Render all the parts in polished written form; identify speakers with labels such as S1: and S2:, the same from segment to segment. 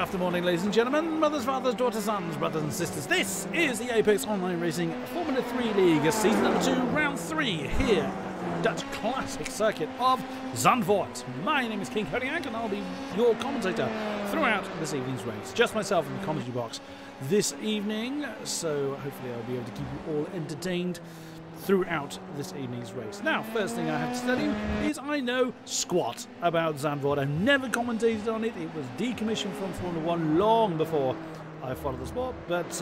S1: after morning, ladies and gentlemen, mothers, fathers, daughters, sons, brothers and sisters. This is the Apex Online Racing Formula 3 League, season number 2, round 3, here, Dutch classic circuit of Zandvoort. My name is King-Kodiak and I'll be your commentator throughout this evening's race. Just myself in the commentary box this evening, so hopefully I'll be able to keep you all entertained throughout this evening's race. Now, first thing I have to tell you is I know squat about Zandvoort. I've never commentated on it. It was decommissioned from Formula 1 long before I followed the sport, but,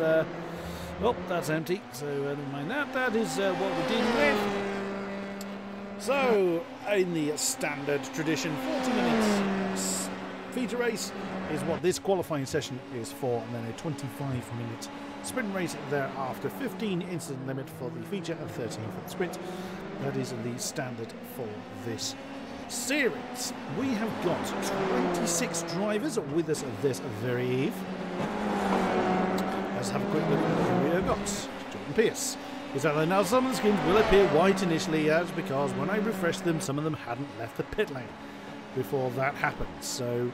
S1: well, that's empty, so never mind that. That is what we're dealing with. So, in the standard tradition, 40 minutes feature race is what this qualifying session is for, and then a 25-minute sprint race thereafter. 15 incident limit for the feature and 13 for the sprint. That is the standard for this series. We have got 26 drivers with us this very eve. Let's have a quick look at who we have got. Jordan Pierce is out there now. Some of the skins will appear white initially, as because when I refreshed them, some of them hadn't left the pit lane before that happened. So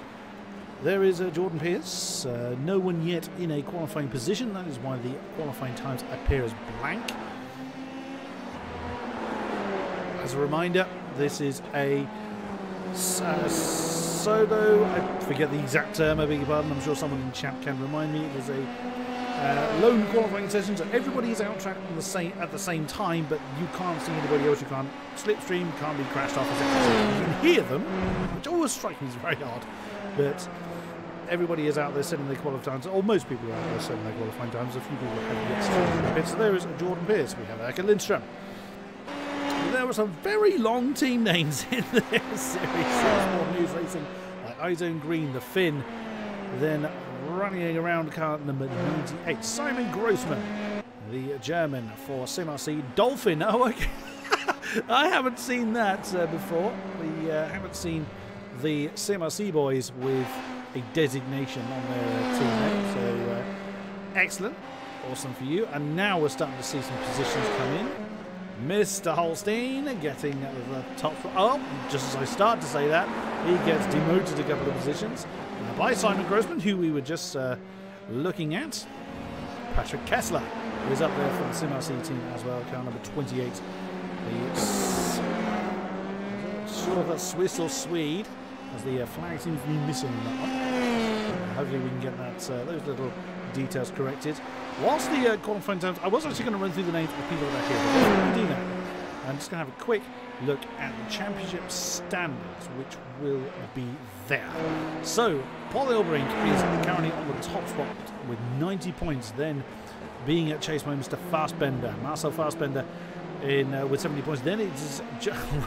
S1: there is Jordan Pierce, no one yet in a qualifying position. That is why the qualifying times appear as blank. As a reminder, this is a solo, I forget the exact term, I beg your pardon, I'm sure someone in chat can remind me. It is a lone qualifying session, so everybody is out track at the same time, but you can't see anybody else, you can't slipstream, can't be crashed off, etc. You can hear them, which always strikes me as very odd, but everybody is out there setting their qualifying times, or most people are out there setting their qualifying times. A few people have yet to the pit. So there is Jordan Pierce. We have Eka Lindström. There were some very long team names in this series. Sport News Racing, like iZone Green, the Finn, then running around car number 98, Simon Grossman, the German for SimRC, Dolphin. Oh, okay. I haven't seen that before. We haven't seen the SimRC boys with a designation on their team name, so excellent, awesome for you. And now we're starting to see some positions come in. Mr. Holstein getting the top. Oh, just as I start to say that, he gets demoted a couple of positions by Simon Grossman, who we were just looking at. Patrick Kessler is up there for the SimRC team as well, car number 28. The sort of a Swiss or Swede, as the flag seems to be missing on that one. Hopefully we can get that those little details corrected. Whilst the qualifying times, I was actually going to run through the names of the people that are here, but before we do that, I'm just going to have a quick look at the championship standards, which will be there. So, Paul Ilbrink is currently on the top spot with 90 points, then being at chase by Mr. Fastbender, Marcel Fastbender, with 70 points. Then it's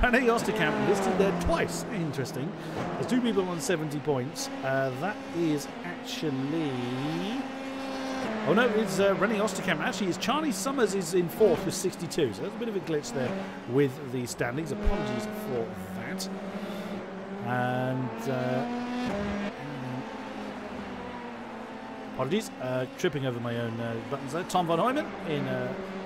S1: René Osterkamp listed there twice. Interesting. There's two people on 70 points. That is actually... Oh no, it's René Osterkamp. Actually, it's Charlie Summers is in 4th with 62. So there's a bit of a glitch there with the standings. Apologies for that. And... apologies. Tripping over my own buttons there. Tom von Heumann in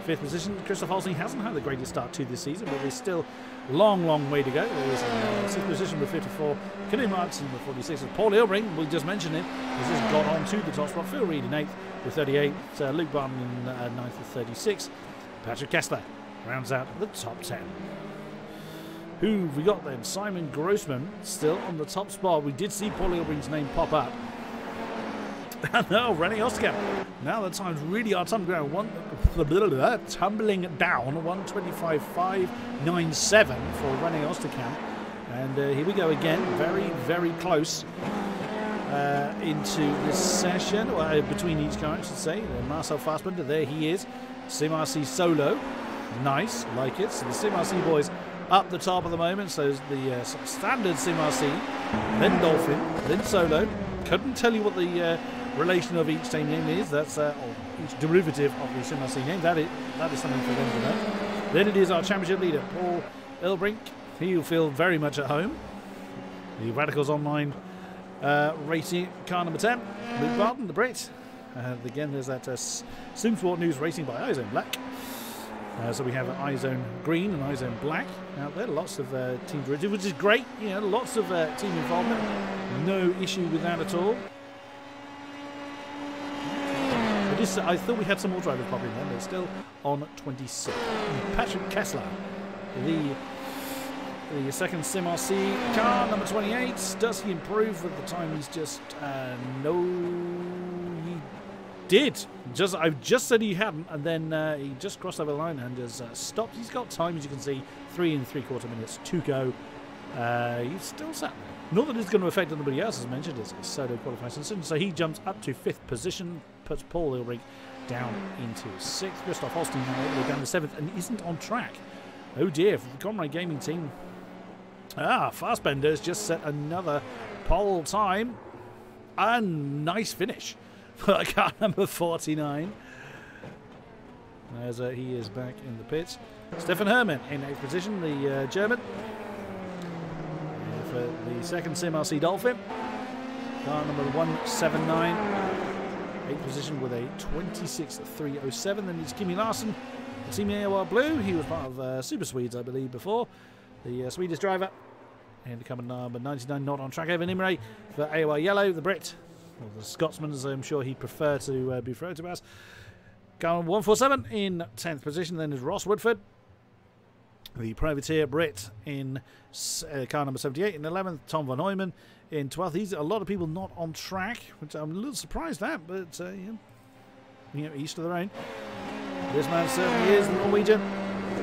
S1: 5th position. Christoph Holstein hasn't had the greatest start to this season, but there's still long way to go. There is a 6th position with 54. Kenny Martin with 46. Paul Ilbrink, we just mentioned it, has just got on to the top spot. Phil Reed in 8th with 38. Luke Barton in 9th with 36. Patrick Kessler rounds out the top 10. Who have we got then? Simon Grossman still on the top spot. We did see Paul Ilbrink's name pop up. No, René Osterkamp. Now the times really are tumbling down. Tumbling down 125.597 for René Osterkamp. And here we go again. Very close into this session. Between each car, I should say. Marcel Fassbender, there he is. SimRC solo. Nice, like it. So the SimRC boys up the top at the moment. So the standard SimRC, then Dolphin, then solo. Couldn't tell you what the relation of each team name is. That's each derivative of the SimRC name. That is something for them to know. Then it is our championship leader, Paul Ilbrink. He'll feel very much at home. The Radicals Online Racing car number 10, Luke Barton, the Brit. Again, there's that SimSport News Racing by iZone Black. So we have iZone Green and iZone Black out there. Lots of team derivatives, which is great. You know, lots of team involvement. No issue with that at all. this, I thought we had some more drivers popping in. They're still on 26. Patrick Kessler, the second Sim RC car, number 28. Does he improve with the time? He's just no, he did. I've just said he hadn't, and then he just crossed over the line and has stopped. He's got time, as you can see, 3 3/4 minutes to go. He's still sat there. Not that it's going to affect anybody else, as mentioned, it's a solo qualifying decision. So he jumps up to 5th position, puts Paul Ilbrink down into 6th. Christoph Holstein now down to 7th and isn't on track. Oh dear, for the Conrad Gaming team. Fassbender's just set another pole time. A nice finish for car number 49. As he is back in the pits. Stefan Hermann in 8th position, the German. For the second Sim RC Dolphin. Car number 179. 8th position with a 26.307. Then it's Kimi Larsson, Team AOR Blue. He was part of Super Swedes, I believe, before. The Swedish driver. And coming number 99, not on track. Evan Imre for AOR Yellow, the Brit. Or the Scotsman, as I'm sure he'd prefer to be referred to as. Car 147 in 10th position. Then is Ross Woodford, the privateer Brit, in car number 78. In 11th, Tom Van Hooyman in 12th. These are a lot of people not on track, which I'm a little surprised at, but each to their own. This man certainly is the Norwegian.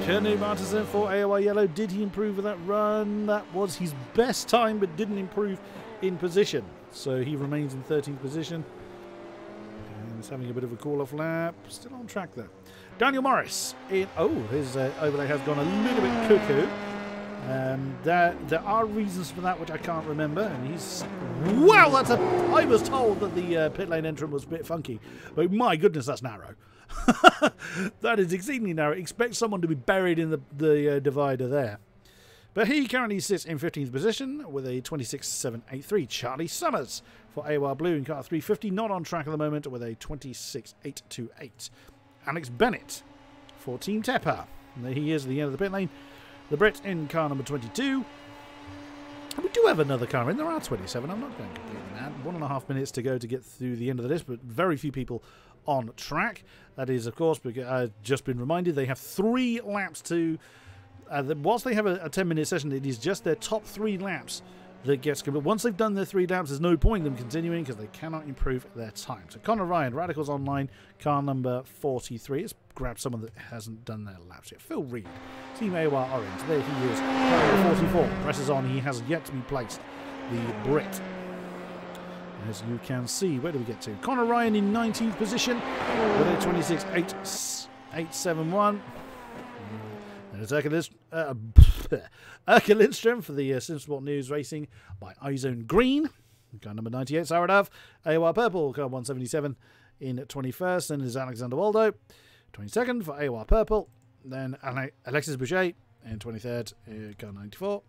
S1: Kernu Martinsen for AOR Yellow. Did he improve with that run? That was his best time, but didn't improve in position. So he remains in 13th position. And he's having a bit of a call-off lap. Still on track, though. Daniel Morris. His overlay has gone a little bit cuckoo. There are reasons for that which I can't remember. And he's... Wow, I was told that the pit lane entrance was a bit funky. But my goodness, that's narrow. That is exceedingly narrow. Expect someone to be buried in the divider there. But he currently sits in 15th position with a 26.783. Charlie Summers for AOR Blue in car 350. Not on track at the moment with a 26.828. Alex Bennett for Team Tepper. And there he is at the end of the pit lane. The Brit in car number 22. And we do have another car in. There are 27. I'm not going completely mad. 1.5 minutes to go to get through the end of the list, but very few people on track. That is, of course, because I've just been reminded they have 3 laps to... whilst they have a 10-minute session, it is just their top 3 laps that gets... But once they've done their 3 laps, there's no point in them continuing because they cannot improve their time. So Connor Ryan, Radicals Online, car number 43. Let's grab someone that hasn't done their laps yet. Phil Reed, Team AOR Orange. There he is. Car number 44. Presses on. He has yet to be placed. The Brit. As you can see, where do we get to? Connor Ryan in 19th position with a 26.871. And it's Erka Lindström for the SimSport News Racing by iZone Green. Car number 98, Saradav. AOR Purple, car 177 in 21st. Then is Alexander Waldo, 22nd for AOR Purple. Then Alexis Boucher in 23rd, car 94.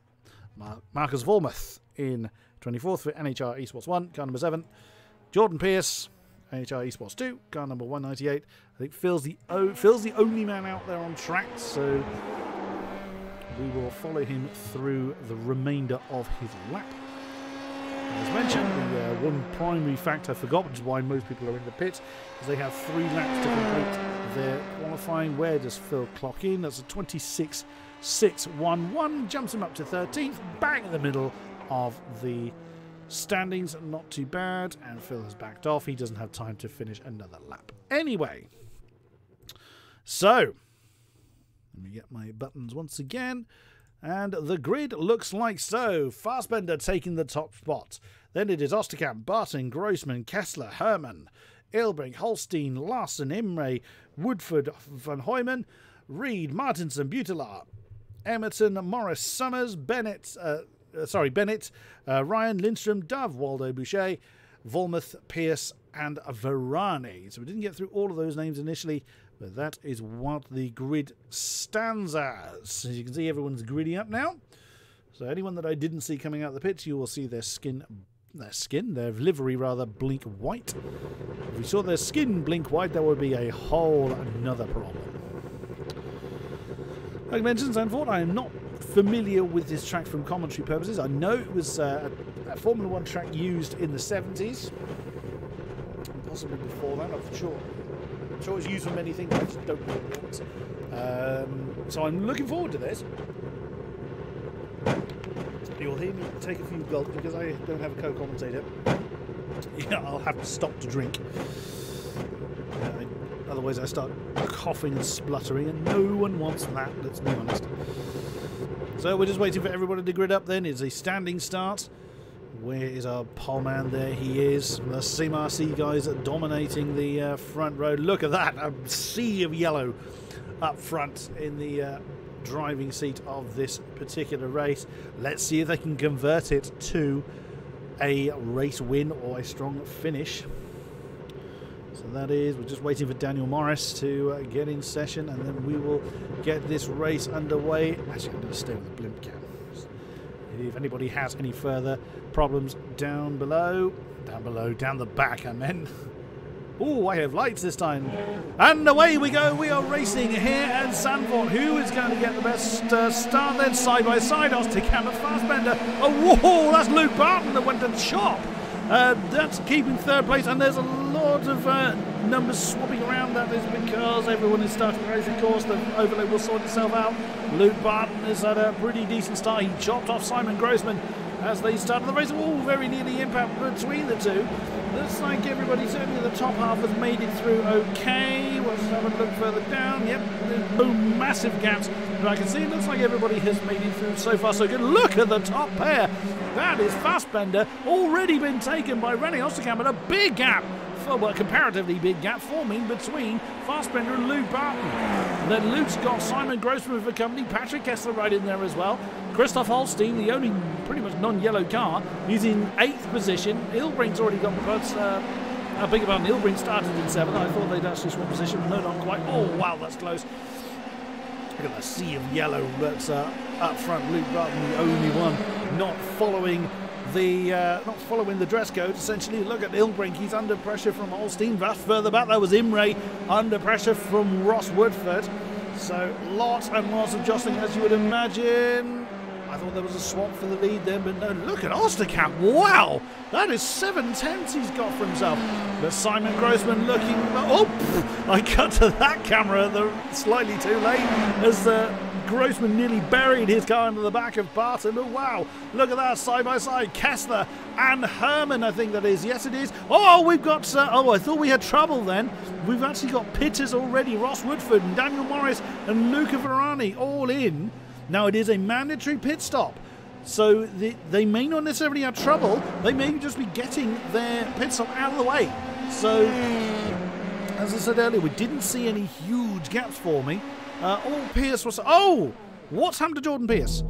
S1: Marcus Volmuth in 24th for NHR Esports 1, car number 7. Jordan Pierce, NHR Esports 2, car number 198. I think Phil's the only man out there on track, so we will follow him through the remainder of his lap. As mentioned, the one primary factor I forgot, which is why most people are in the pit, is they have 3 laps to complete their qualifying. Where does Phil clock in? That's a 26.611, jumps him up to 13th, bang in the middle of the standings. Not too bad, and Phil has backed off. He doesn't have time to finish another lap. Anyway, so let me get my buttons once again. And the grid looks like so. Fassbender taking the top spot. Then it is Osterkamp, Barton, Grossman, Kessler, Hermann, Ilbrink, Holstein, Larson, Imre, Woodford, Van Hooyman, Reed, Martinson, Butelaar, Emerton, Morris, Summers, Bennett, Ryan, Lindstrom, Dove, Waldo, Boucher, Volmuth, Pierce, and Varane. So we didn't get through all of those names initially, but that is what the grid stands as. As you can see, everyone's griddy up now. So anyone that I didn't see coming out of the pits, you will see their their livery rather, blink white. If we saw their skin blink white, that would be a whole another problem. Like I mentioned, Zandvoort, I am not familiar with this track from commentary purposes. I know it was a Formula 1 track used in the 70s. possibly before that. I'm sure it's used for many things. I just don't know what it was. So I'm looking forward to this. You'll hear me take a few gulps because I don't have a co-commentator. Yeah, I'll have to stop to drink. Otherwise I start coughing and spluttering, and no one wants that, let's be honest. So we're just waiting for everybody to grid up then. It's a standing start. Where is our pole man? There he is. The CMRC guys are dominating the front row. Look at that, a sea of yellow up front in the driving seat of this particular race. Let's see if they can convert it to a race win or a strong finish. So that is, we're just waiting for Daniel Morris to get in session, and then we will get this race underway. Actually, I'm going to stay with the blimp cam. If anybody has any further problems down below, down the back I meant. Oh, I have lights this time. And away we go. We are racing here at Zandvoort. Who is going to get the best start then? Side by side, King-Kodiak and Fassbender. Oh, whoa, that's Luke Barton that went to chop. That's keeping third place, and there's a lot of numbers swapping around. That is because everyone is starting the race. Of course, the overload will sort itself out. Luke Barton has had a pretty decent start. He chopped off Simon Grossman as they started the race. All very nearly impact between the two. Looks like everybody, certainly in the top half, has made it through okay. Let's have a look further down. Yep, there's boom, massive gaps. But I can see it looks like everybody has made it through so far so good. Look at the top pair. That is Fassbender, already been taken by René Osterkamp, and a big gap, well, comparatively big gap forming between Fassbender and Luke Barton. Then Luke's got Simon Grossman for company, Patrick Kessler right in there as well. Christoph Holstein, the only pretty much non-yellow car, he's in 8th position. Ilbrink's already got the pods. I beg your pardon, Ilbrink started in 7th. I thought they'd actually swap position, but no, not quite. Oh, wow, that's close. Look at the sea of yellow that's up front. Luke Barton, the only one not following the dress code. Essentially, look at Ilbrink. He's under pressure from Holstein. That's further back. That was Imre under pressure from Ross Woodford. So lots and lots of jostling, as you would imagine. I thought there was a swap for the lead then, but no. Look at Osterkamp. Wow, that is 7/10 he's got for himself. But Simon Grossman looking. Oh, I cut to that camera slightly too late as Grossman nearly buried his car into the back of Barton. Oh, wow. Look at that, side by side. Kessler and Herman, I think that is. Yes, it is. Oh, we've got... I thought we had trouble then. We've actually got pitters already. Ross Woodford and Daniel Morris and Luca Verani all in. Now, it is a mandatory pit stop. So they may not necessarily have trouble. They may just be getting their pit stop out of the way. So, as I said earlier, we didn't see any huge gaps forming. All Pierce was... Oh! What's happened to Jordan Pierce?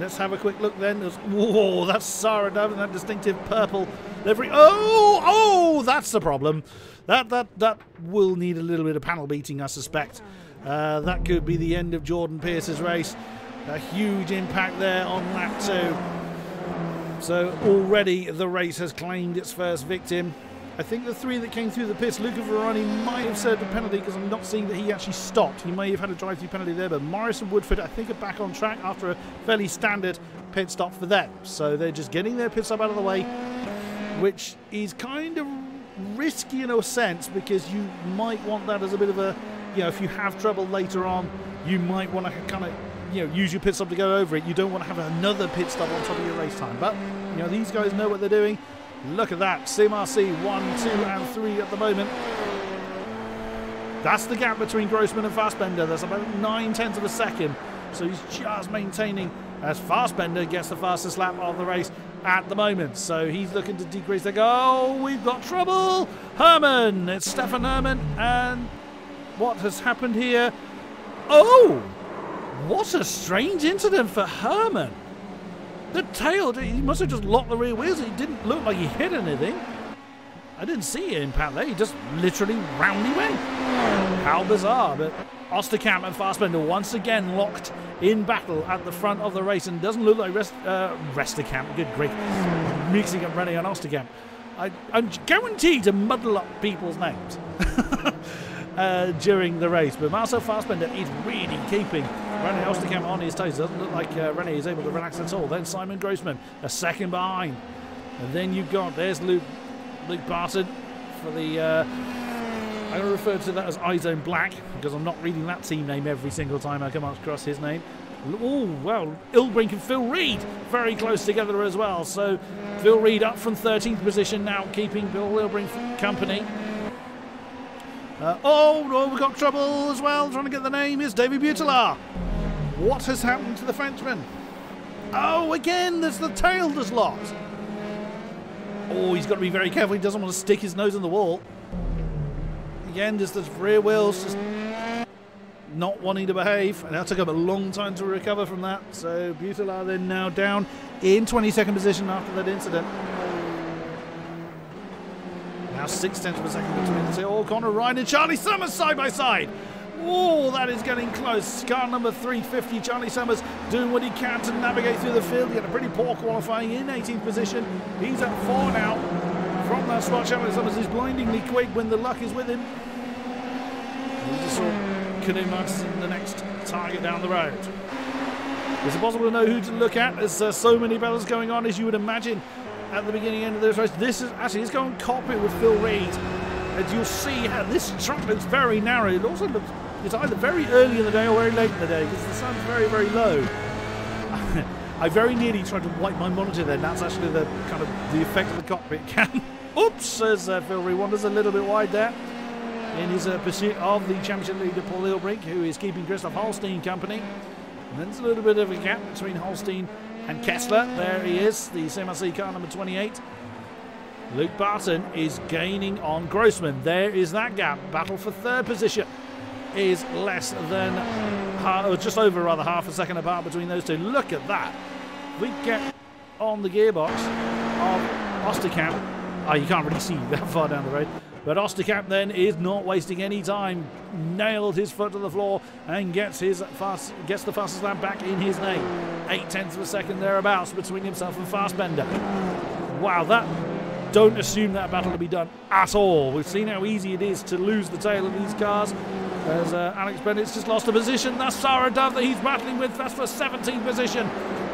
S1: Let's have a quick look then. Whoa, that's Sarah Dove in that distinctive purple livery. Oh, that's the problem. That will need a little bit of panel beating, I suspect. That could be the end of Jordan Pierce's race. A huge impact there on lap 2. So already the race has claimed its first victim. I think the 3 that came through the pits, Luca Verani might have served a penalty because I'm not seeing that he actually stopped. He may have had a drive-through penalty there, but Morris and Woodford, I think, are back on track after a fairly standard pit stop for them. So they're just getting their pit stop out of the way, which is kind of risky in a sense because you might want that as a bit of a, if you have trouble later on, you might want to kind of, use your pit stop to go over it. You don't want to have another pit stop on top of your race time. But, these guys know what they're doing. Look at that. CMRC 1, 2 and 3 at the moment. That's the gap between Grossman and Fassbender. That's about 9/10 of a second. So he's just maintaining as Fassbender gets the fastest lap of the race at the moment. So he's looking to decrease the goal. We've got trouble. Herman. It's Stefan Herman. And what has happened here? Oh! What a strange incident for Herman. The tail, he must have just locked the rear wheels. It didn't look like he hit anything. I didn't see an impact there. He just literally roundly went. How bizarre. But Osterkamp and Fassbender once again locked in battle at the front of the race. And doesn't look like Resterkamp. Good grief. Mixing up René and Osterkamp. I'm guaranteed to muddle up people's names during the race. But Marcel Fassbender is really keeping René Osterkamp on his toes. Doesn't look like René is able to relax at all. Then Simon Grossman, a second behind. And then you've got, there's Luke Barton, for the... I'm going to refer to that as iZone Black because I'm not reading that team name every single time I come across his name. Oh, well, Ilbrink and Phil Reed very close together as well. So Phil Reed up from 13th position now, keeping Bill Ilbrink company. Oh, no, we've got trouble as well. Trying to get the name is David Butelar. What has happened to the Frenchman? Oh, again, there's the tail that's locked. Oh, he's got to be very careful. He doesn't want to stick his nose in the wall. Again, just the rear wheels just not wanting to behave. And that took him a long time to recover from that. So Butelar then now down in 22nd position after that incident. Now 0.6 of a second between the two. Oh, Connor Ryan and Charlie Summers side by side. Oh, that is getting close. Car number 350, Charlie Summers doing what he can to navigate through the field. He had a pretty poor qualifying in 18th position. He's at 4 now from that spot. Charlie Summers is blindingly quick when the luck is with him. We just saw Canoe Martin, the next target down the road. Is it possible to know who to look at? There's so many battles going on, as you would imagine, at the beginning end of this race. This is actually, it's going cockpit with Phil Reed. As you'll see, this track looks very narrow. It also looks, it's either very early in the day or very late in the day because the sun's very, very low. I very nearly tried to wipe my monitor then. That's actually the kind of the effect of the cockpit cam. Oops, says Phil Reed. Wanders a little bit wide there in his pursuit of the championship leader Paul Ilbrink, who is keeping Christoph Holstein company. And then there's a little bit of a gap between Holstein and Kessler. There he is, the CMRC car number 28. Luke Barton is gaining on Grossman. There is that gap. Battle for third position is less than or just over rather half a second apart between those two. Look at that. We get on the gearbox of Osterkamp. Oh, you can't really see that far down the road. But Osterkamp then is not wasting any time. Nailed his foot to the floor and gets the fastest lap back in his name. 0.8 of a second thereabouts between himself and Fassbender. Wow, that... Don't assume that battle to be done at all. We've seen how easy it is to lose the tail of these cars. As Alex Bennett's just lost a position. That's Sarah Dove that he's battling with. That's for 17th position.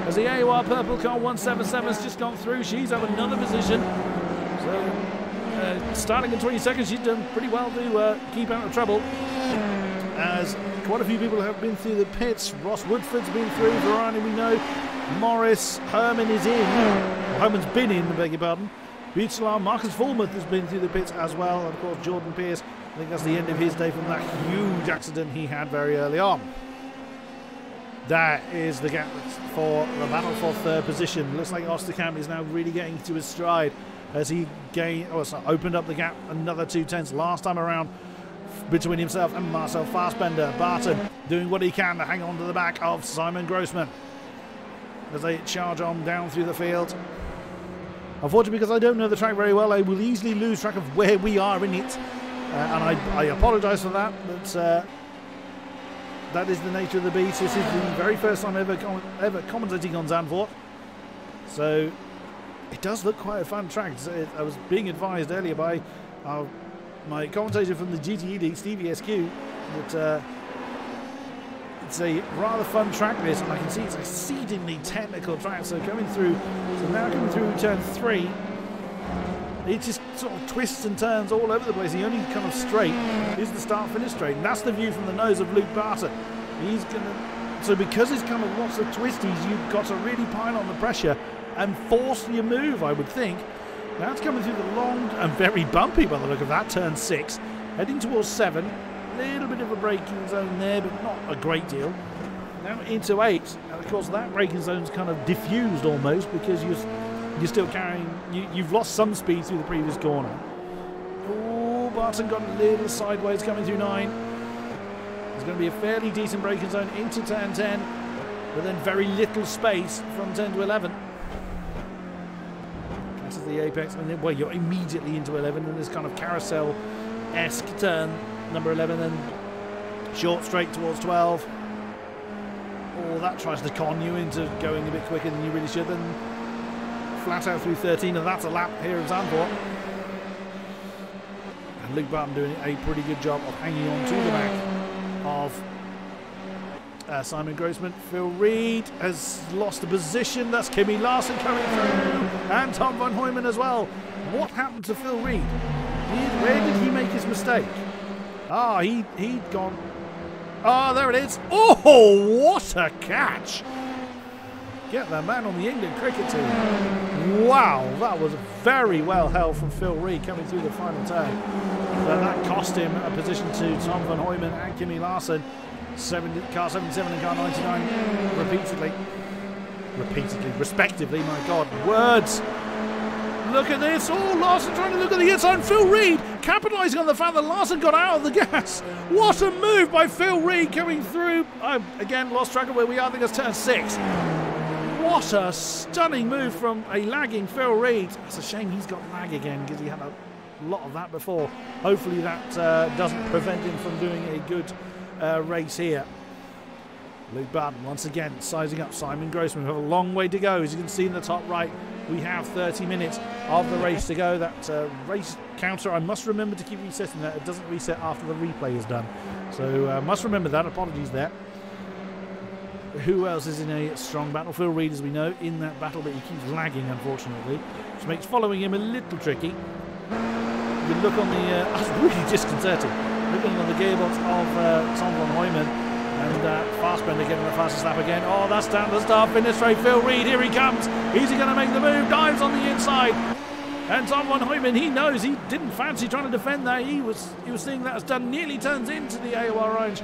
S1: As the AOR Purple car 177 has just gone through. She's up another position. So starting in 20 seconds, she's done pretty well to keep out of trouble. As quite a few people have been through the pits. Ross Woodford's been through. Varani, we know. Morris, Herman is in. Well, Herman's been in, I beg your pardon. Butelar, Marcus Fulmuth has been through the pits as well. And of course, Jordan Pierce, I think that's the end of his day from that huge accident he had very early on. That is the gap for the battle for third position. Looks like Osterkamp is now really getting to his stride as he opened up the gap another 2/10 last time around between himself and Marcel Fassbender. Barton doing what he can to hang on to the back of Simon Grossman as they charge on down through the field. Unfortunately, because I don't know the track very well, I will easily lose track of where we are in it. And I apologise for that, but that is the nature of the beast. This is the very first time ever commentating on Zandvoort. So it does look quite a fun track. I was being advised earlier by my commentator from the GTE League, Stevie SQ, that it's a rather fun track this, and I can see it's an exceedingly technical track. So now coming through turn 3, it just sort of twists and turns all over the place. The only kind of straight is the start-finish straight, and that's the view from the nose of Luke Barton. He's gonna, so because it's kind of lots of twisties, you've got to really pile on the pressure and force your move, I would think. Now it's coming through the long and very bumpy by the look of that, turn 6, heading towards 7. Little bit of a braking zone there, but not a great deal. Now into 8, and of course that braking zone's kind of diffused almost because you're still carrying. You've lost some speed through the previous corner. Oh, Barton got a little sideways coming through 9. There's going to be a fairly decent braking zone into turn 10, but then very little space from 10 to 11. That's the apex, and then you're immediately into 11, and this kind of carousel-esque turn. Number 11, then short straight towards 12. Oh, that tries to con you into going a bit quicker than you really should. Then flat out through 13, and that's a lap here at Zandvoort. And Luke Barton doing a pretty good job of hanging on to the back of Simon Grossman. Phil Reed has lost a position. That's Kimi Larson coming through, and Tom Van Hooyman as well. What happened to Phil Reed? Where did he make his mistake? Ah, he'd gone. Ah, there it is. Oh, what a catch! Get the man on the England cricket team. Wow, that was very well held from Phil Reed coming through the final turn. But that cost him a position to Tom van Hooyman and Kimi Larsen. Car 77 and car 99 repeatedly, respectively. My God, words. Look at this. Oh, Larsen trying to look at the inside. Phil Reed capitalising on the fact that Larsen got out of the gas. What a move by Phil Reed coming through. Again, lost track of where we are. I think it's turn 6. What a stunning move from a lagging Phil Reed. It's a shame he's got lag again because he had a lot of that before. Hopefully that doesn't prevent him from doing a good race here. Luke Barton once again sizing up Simon Grossman. We have a long way to go. As you can see in the top right, we have 30 minutes of the race to go. That race counter, I must remember to keep resetting that. It doesn't reset after the replay is done. So must remember that. Apologies there. Who else is in a strong battle? Phil Reed, as we know, in that battle, but he keeps lagging, unfortunately, which makes following him a little tricky. You look on the... that's really disconcerting. Looking on the gearbox of Tom van Hooyman and Fassbender getting the fastest lap again. Oh, that's down the start finish straight. Phil Reed, here he comes. Is he going to make the move? Dives on the inside. And Tom van Hooyman, he knows he didn't fancy trying to defend that. He was seeing that as done. Nearly turns into the AOR orange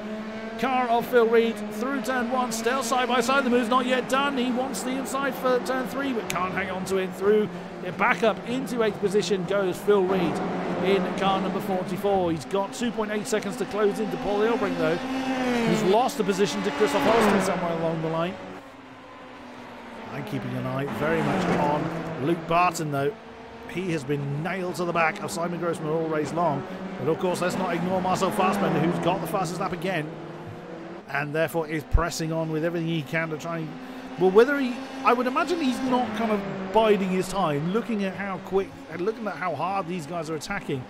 S1: car of Phil Reed through turn 1, still side by side. The move's not yet done. He wants the inside for turn 3, but can't hang on to it. Through it, back up into 8th position goes Phil Reed in car number 44. He's got 2.8 seconds to close into Paul Hilbrink, though, who's lost the position to Christoph Holsten somewhere along the line. I'm keeping an eye very much on Luke Barton, though. He has been nailed to the back of Simon Grossman all race long. But of course, let's not ignore Marcel Fassbender, who's got the fastest lap again, and therefore is pressing on with everything he can to try and... Well, whether he... I would imagine he's not kind of biding his time, looking at how quick and looking at how hard these guys are attacking.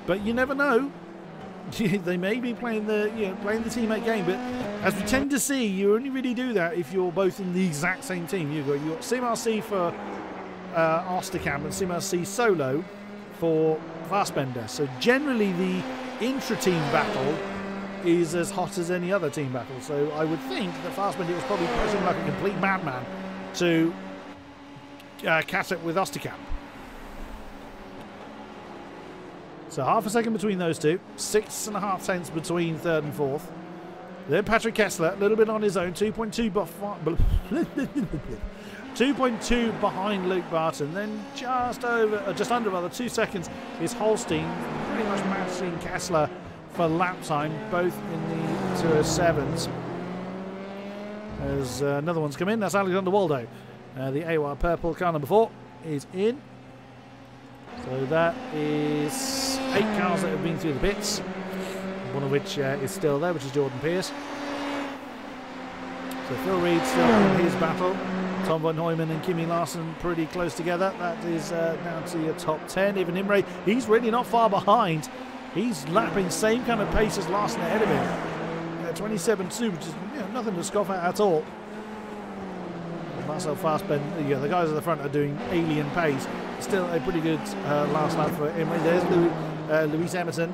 S1: But you never know. They may be playing the teammate game, but as we tend to see, you only really do that if you're both in the exact same team. You've got SimRC for Osterkamp and SimRC solo for Fassbender. So generally the intra-team battle is as hot as any other team battle. So I would think that Fassbender was probably pressing like a complete madman to catch it with Osterkamp. So half a second between those two, 6.5 tenths between 3rd and 4th. Then Patrick Kessler, a little bit on his own, 2.2 behind Luke Barton. Then just under rather 2 seconds is Holstein, pretty much matching Kessler for lap time, both in the 207s. As another one's come in, that's Alexander Waldo. The AOR purple car number 4 is in. So that is 8 cars that have been through the pits, one of which is still there, which is Jordan Pierce. So Phil Reed still in his battle. Tom van Hooyman and Kimi Larsen pretty close together. That is down to your top 10. Even Imre, he's really not far behind. He's lapping same kind of pace as Larsen ahead of him. 27.2, which is nothing to scoff at all. Marcel Fassbender, the guys at the front are doing alien pace. Still a pretty good last lap for Imre. There's Luis Emerson,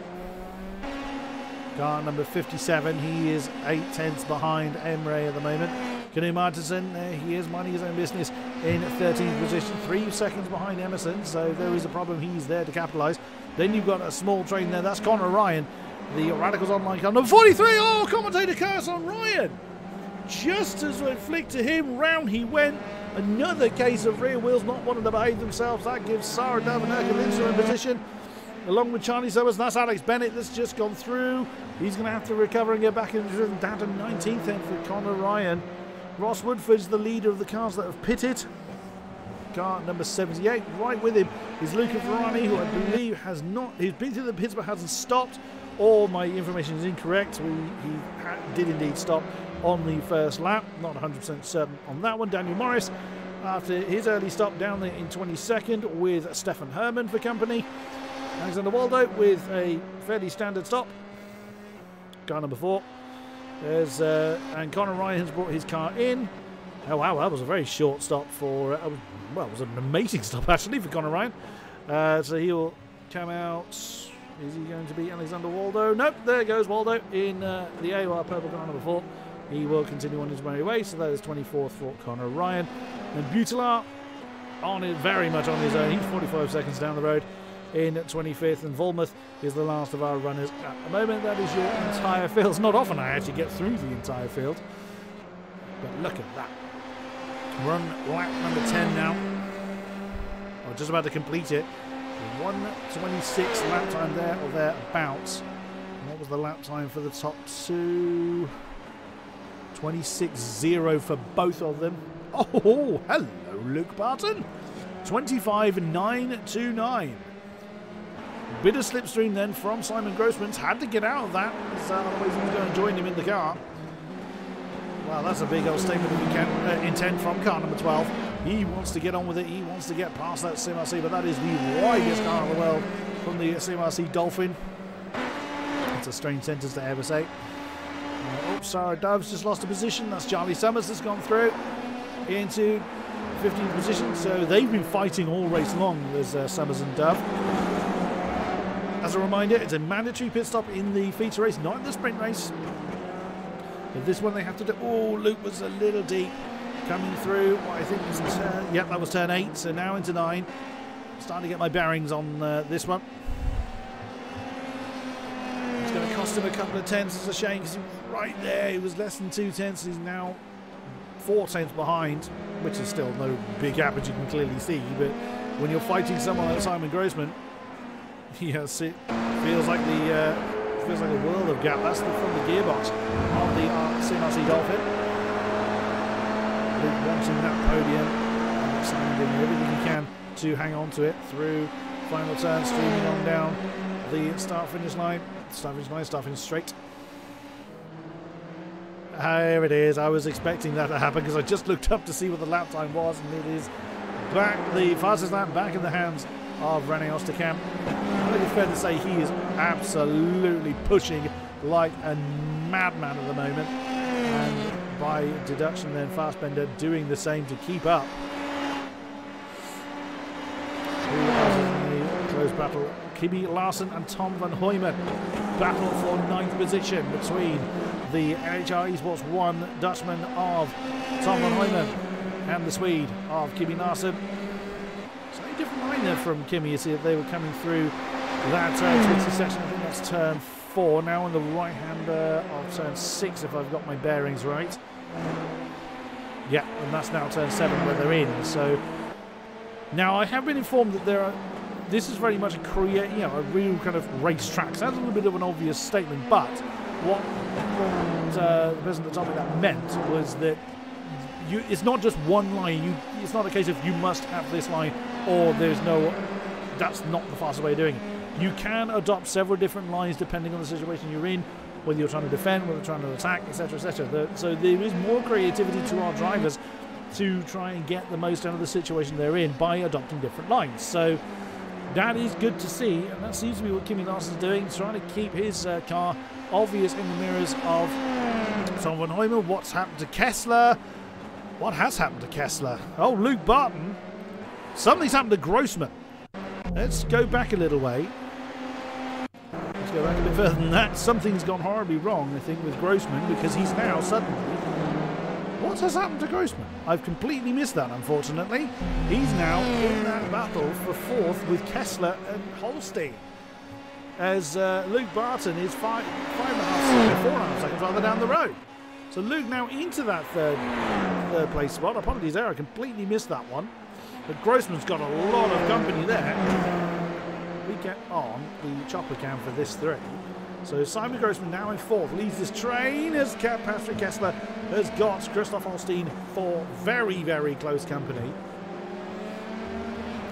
S1: car number 57. He is 8 tenths behind Imre at the moment. Canoe Martinson, he is minding his own business in 13th position, 3 seconds behind Emerson, so there is a problem. He's there to capitalise. Then you've got a small train there, that's Connor Ryan, the Radicals Online car number 43. Oh, commentator curse on Ryan. Just as it flicked to him, round he went. Another case of rear wheels not wanting to behave themselves. That gives Sarah Davenirka in position, along with Charlie Summers. That's Alex Bennett that's just gone through. He's going to have to recover and get back into down to 19th then for Connor Ryan. Ross Woodford's the leader of the cars that have pitted. Car number 78, right with him is Luca Ferrani, who I believe has not, he's been through the pits but hasn't stopped. Or my information is incorrect. He did indeed stop on the first lap. Not 100% certain on that one. Daniel Morris, after his early stop down there in 22nd with Stefan Herman for company. Alexander Waldo with a fairly standard stop. Car number 4. There's and Connor Ryan has brought his car in. Oh wow, that was a very short stop for well, it was an amazing stop actually for Connor Ryan. So he'll come out. Is he going to be Alexander Waldo? Nope, there goes Waldo in the AOR purple car number 4. He will continue on his merry way, so that is 24th for Connor Ryan. And Butilar on it, very much on his own. He's 45 seconds down the road in 25th, and Volmuth is the last of our runners at the moment. That is your entire field. It's not often I actually get through the entire field, but look at that. We're on lap number 10 now. We're just about to complete it. 1:26 lap time there or thereabouts. And what was the lap time for the top two? 26.0 for both of them. Oh, hello, Luke Barton. 25.929. Bit of slipstream then from Simon Grossman's. Had to get out of that, otherwise he was going to join him in the car. Well, that's a big old statement of intent from car number 12. He wants to get on with it. He wants to get past that CMRC, but that is the widest car in the world from the CMRC Dolphin. It's a strange sentence to ever say. Oh, Sarah Dove's just lost a position. That's Charlie Summers that's gone through into 15th position. So they've been fighting all race long, there's Summers and Dove. As a reminder, it's a mandatory pit stop in the feature race, not in the sprint race. But this one they have to do. Oh, Luke was a little deep coming through. What I think was turn, yep, that was turn 8. So now into 9. Starting to get my bearings on this one. It's going to cost him a couple of tenths. It's a shame because he was right there. He was less than 2 tenths. He's now 4 tenths behind, which is still no big gap, as you can clearly see. But when you're fighting someone like Simon Grossman, yes, it feels like the world of gap. That's from the gearbox of the CMRC Dolphin. Luke wanting that podium, and Simon doing everything he can to hang on to it through final turn, streaming on down the start-finish line. Start-finish straight. Here it is. I was expecting that to happen because I just looked up to see what the lap time was, and it is back, the fastest lap back in the hands of René Osterkamp. I think it's fair to say he is absolutely pushing like a madman at the moment, and by deduction then Fassbender doing the same to keep up. Who else is in the close battle? Kimi Larsen and Tom van Hooyman. Battle for 9th position between the NHR Esports 1 Dutchman of Tom van Hooyman and the Swede of Kimi Larsen. Slightly different line there from Kimi. You see that they were coming through that twisty section. I think that's turn 4. Now on the right hander of turn 6, if I've got my bearings right. Yeah, and that's now turn 7 where they're in. So now I have been informed that there are. This is very much a a real kind of racetrack. Sounds a little bit of an obvious statement, but what the person that told me that meant was that it's not just one line. It's not a case of you must have this line or there's no. That's not the fastest way of doing it. You can adopt several different lines depending on the situation you're in, whether you're trying to defend, whether you're trying to attack, etc., etc. So there is more creativity to our drivers to try and get the most out of the situation they're in by adopting different lines. So that is good to see, and that seems to be what Kimi Larsen's doing. He's trying to keep his car obvious in the mirrors of Tom van Hooyman. What's happened to Kessler? What has happened to Kessler? Oh, Luke Barton. Something's happened to Grossman. Let's go back a little way. Let's go back a bit further than that. Something's gone horribly wrong, I think, with Grossman, because he's now suddenly... What has happened to Grossman? I've completely missed that, unfortunately. He's now in that battle for 4th with Kessler and Holstein, as Luke Barton is 4.5 seconds rather down the road. So Luke now into that third place spot. Apologies there, I completely missed that one. But Grossman's got a lot of company there. We get on the chopper cam for this 3. So Simon Grossman now in 4th, leads this train as Patrick Kessler has got Christoph Holstein for very, very close company.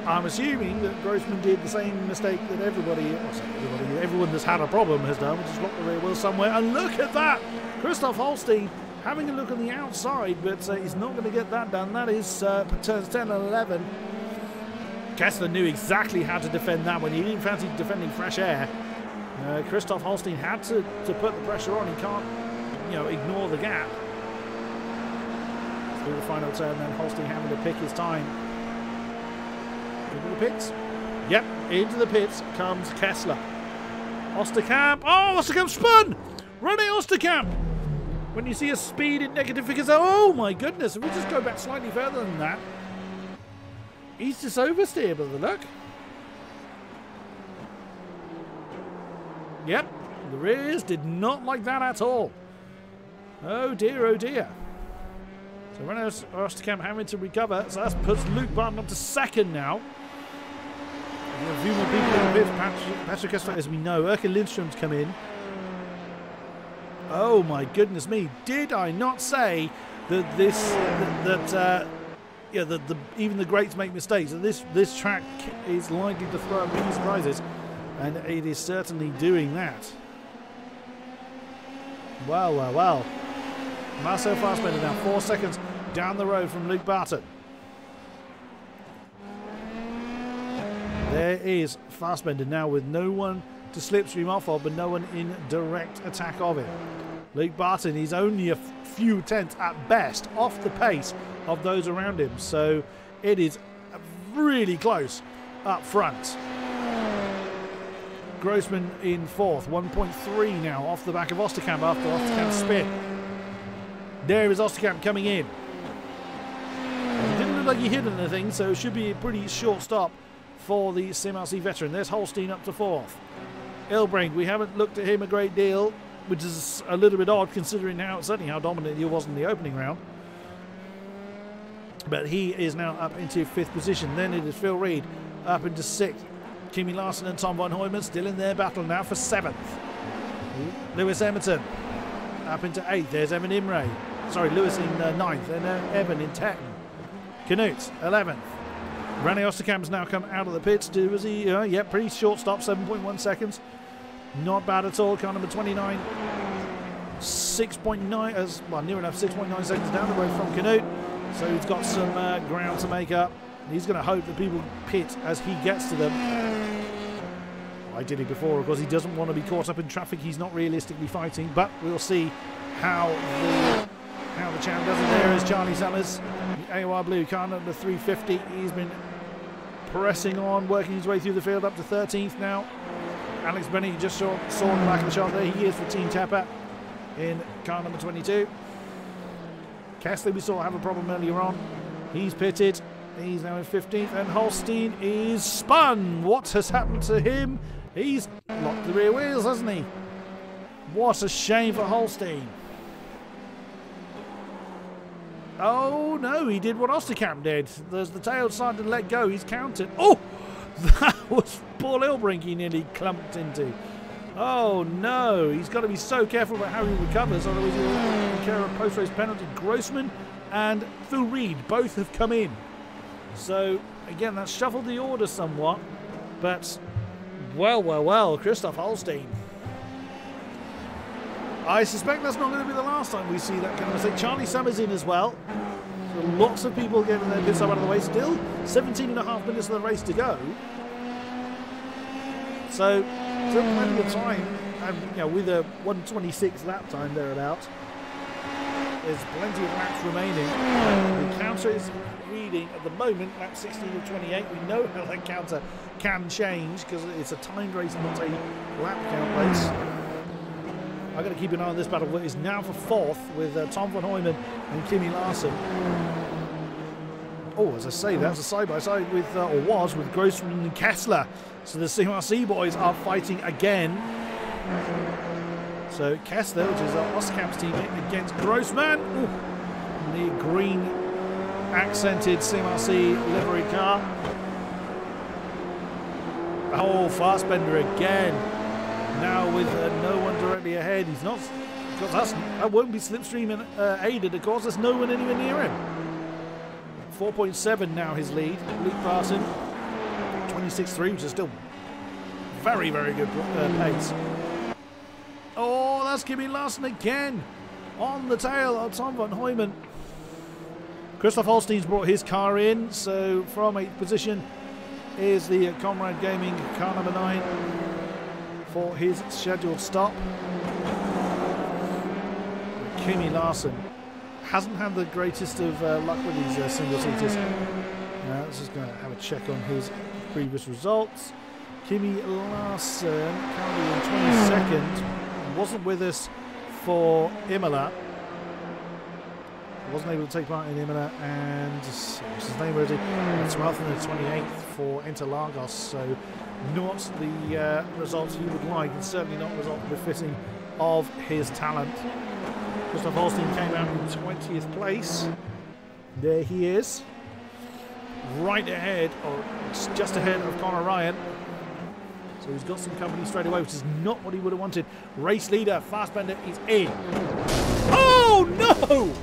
S1: I'm assuming that Grossman did the same mistake that everyone that's had a problem has done, which is lock the rear wheel somewhere. And look at that! Christoph Holstein having a look on the outside, but he's not going to get that done. That is turns 10 and 11. Kessler knew exactly how to defend that one. He didn't fancy defending fresh air. Christoph Holstein had to put the pressure on. He can't, ignore the gap. Through the final turn, then Holstein having to pick his time. Into the pits. Yep, into the pits comes Kessler. Osterkamp. Oh, Osterkamp spun! Running Osterkamp! When you see a speed in negative figures, oh my goodness, if we just go back slightly further than that, he's just oversteered by the look. Yep, the rears did not like that at all. Oh dear, oh dear. So Renault Osterkamp having to recover, so that puts Luke Barton up to second now. A few more people in the pits. Patrick Kessler, as we know. Erkin Lindstrom's come in. Oh my goodness me! Did I not say that this even the greats make mistakes? And this track is likely to throw up many surprises, and it is certainly doing that. Wow, wow, wow! Marcel Fassbender now 4 seconds down the road from Luke Barton. There is Fassbender now with no one to slipstream off of, but no one in direct attack of him. Luke Barton is only a few tenths at best off the pace of those around him, so it is really close up front. Grossman in fourth, 1.3 now off the back of Osterkamp after Osterkamp's spin. There is Osterkamp coming in. It didn't look like he hit anything, so it should be a pretty short stop for the SimRC veteran. There's Holstein up to fourth. Ilbrink, we haven't looked at him a great deal, which is a little bit odd considering certainly how dominant he was in the opening round. But he is now up into fifth position. Then it is Phil Reed up into sixth. Kimi Larson and Tom von Hooyman still in their battle now for seventh. Lewis Emerton up into eighth. There's Evan Imre. Sorry, Lewis in ninth. And Evan in 10th. Knut, 11th. Rene Osterkamp's now come out of the pits. Was he? Yeah, pretty short stop, 7.1 seconds. Not bad at all. Car number 29, 6.9, well, near enough 6.9 seconds down the road from Knut. So he's got some ground to make up. He's going to hope that people pit as he gets to them. I did it before, of course. He doesn't want to be caught up in traffic. He's not realistically fighting, but we'll see how the champ does it. There is Charlie Summers, the AOR Blue, car number 350. He's been pressing on, working his way through the field up to 13th now. Alex Benny just saw in the back of the shot there. He is for Team Tapper in car number 22. Kessler we saw have a problem earlier on. He's pitted. He's now in 15th. And Holstein is spun. What has happened to him? He's locked the rear wheels, hasn't he? What a shame for Holstein. Oh no, he did what Osterkamp did. There's the tail started to let go. He's counted. Oh, that was Paul Ilbrink he nearly clumped into. Oh no, he's got to be so careful about how he recovers, otherwise he'll incur a post-race penalty. Grossman and Phil Reed both have come in. So again, that's shuffled the order somewhat, but well, Christoph Holstein. I suspect that's not going to be the last time we see that kind of mistake. Charlie Summers in as well. So lots of people getting their pit stop out of the way. Still 17.5 minutes of the race to go. So still plenty of time. And with a 1:26 lap time thereabouts, there's plenty of laps remaining. The counter is reading at the moment lap 16 of 28. We know how that counter can change because it's a timed race, not a lap count race. I've got to keep an eye on this battle. It is now for fourth with Tom von Hooyman and Kimi Larson. Oh, as I say, that's a side-by-side with, or was, with Grossman and Kessler. So the CMRC boys are fighting again. So Kessler, which is Osterkamp's teammate, against Grossman. Ooh, the green accented CMRC livery car. Oh, Fassbender again. Now with no one directly ahead. He's not, because that won't be slipstream aided, of course. There's no one anywhere near him. 4.7 now his lead. Luke Barton, 26.3, which is still very, very good pace. Oh, that's Kimi Larson again on the tail of Tom von Hooyman. Christoph Holstein's brought his car in, so from 8th position is the Comrade Gaming car number 9 for his scheduled stop. Kimi Larson hasn't had the greatest of luck with these single-seaters. Let's just going to have a check on his previous results. Kimi Larsen, currently in 22nd, wasn't with us for Imola. Wasn't able to take part in Imola, and what's his name already? 12th and the 28th for Interlagos. So not the results he would like, and certainly not results befitting of his talent. Christoph Holstein came out in 20th place. There he is, right ahead, or just ahead of Conor Ryan. So he's got some company straight away, which is not what he would have wanted. Race leader, Fassbender, is in. Oh no!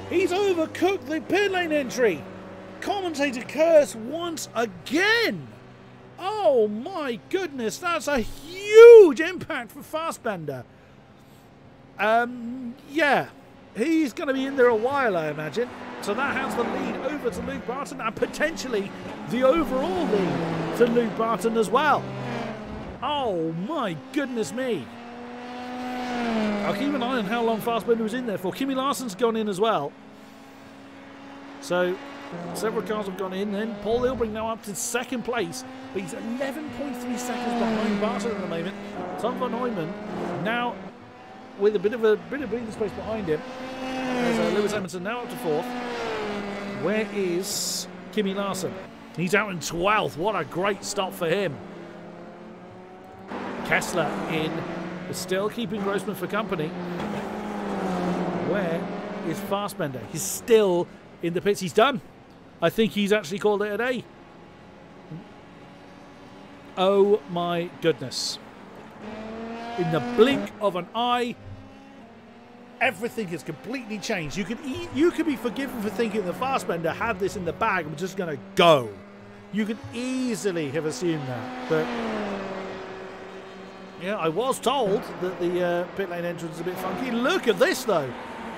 S1: He's overcooked the pit lane entry. Commentator curse once again. Oh my goodness, that's a huge impact for Fassbender. Yeah, he's going to be in there a while, I imagine. So that has the lead over to Luke Barton, and potentially the overall lead to Luke Barton as well. Oh my goodness me. I'll keep an eye on how long Fassbender was in there for. Kimi Larsen's gone in as well. So several cars have gone in. Then Paul Hilbrink now up to 2nd place. But he's 11.3 seconds behind Barton at the moment. Tom van Hooyman now with a bit of breathing space behind him. There's Lewis Emerson now up to 4th. Where is Kimi Larsen? He's out in 12th. What a great stop for him. Kessler in, still keeping Grossman for company. Where is Fassbender? He's still in the pits. He's done. I think he's actually called it a day. Oh my goodness. In the blink of an eye, everything has completely changed. You could be forgiven for thinking that Fassbender had this in the bag and was just going to go. You could easily have assumed that. But yeah, I was told that the pit lane entrance is a bit funky. Look at this, though.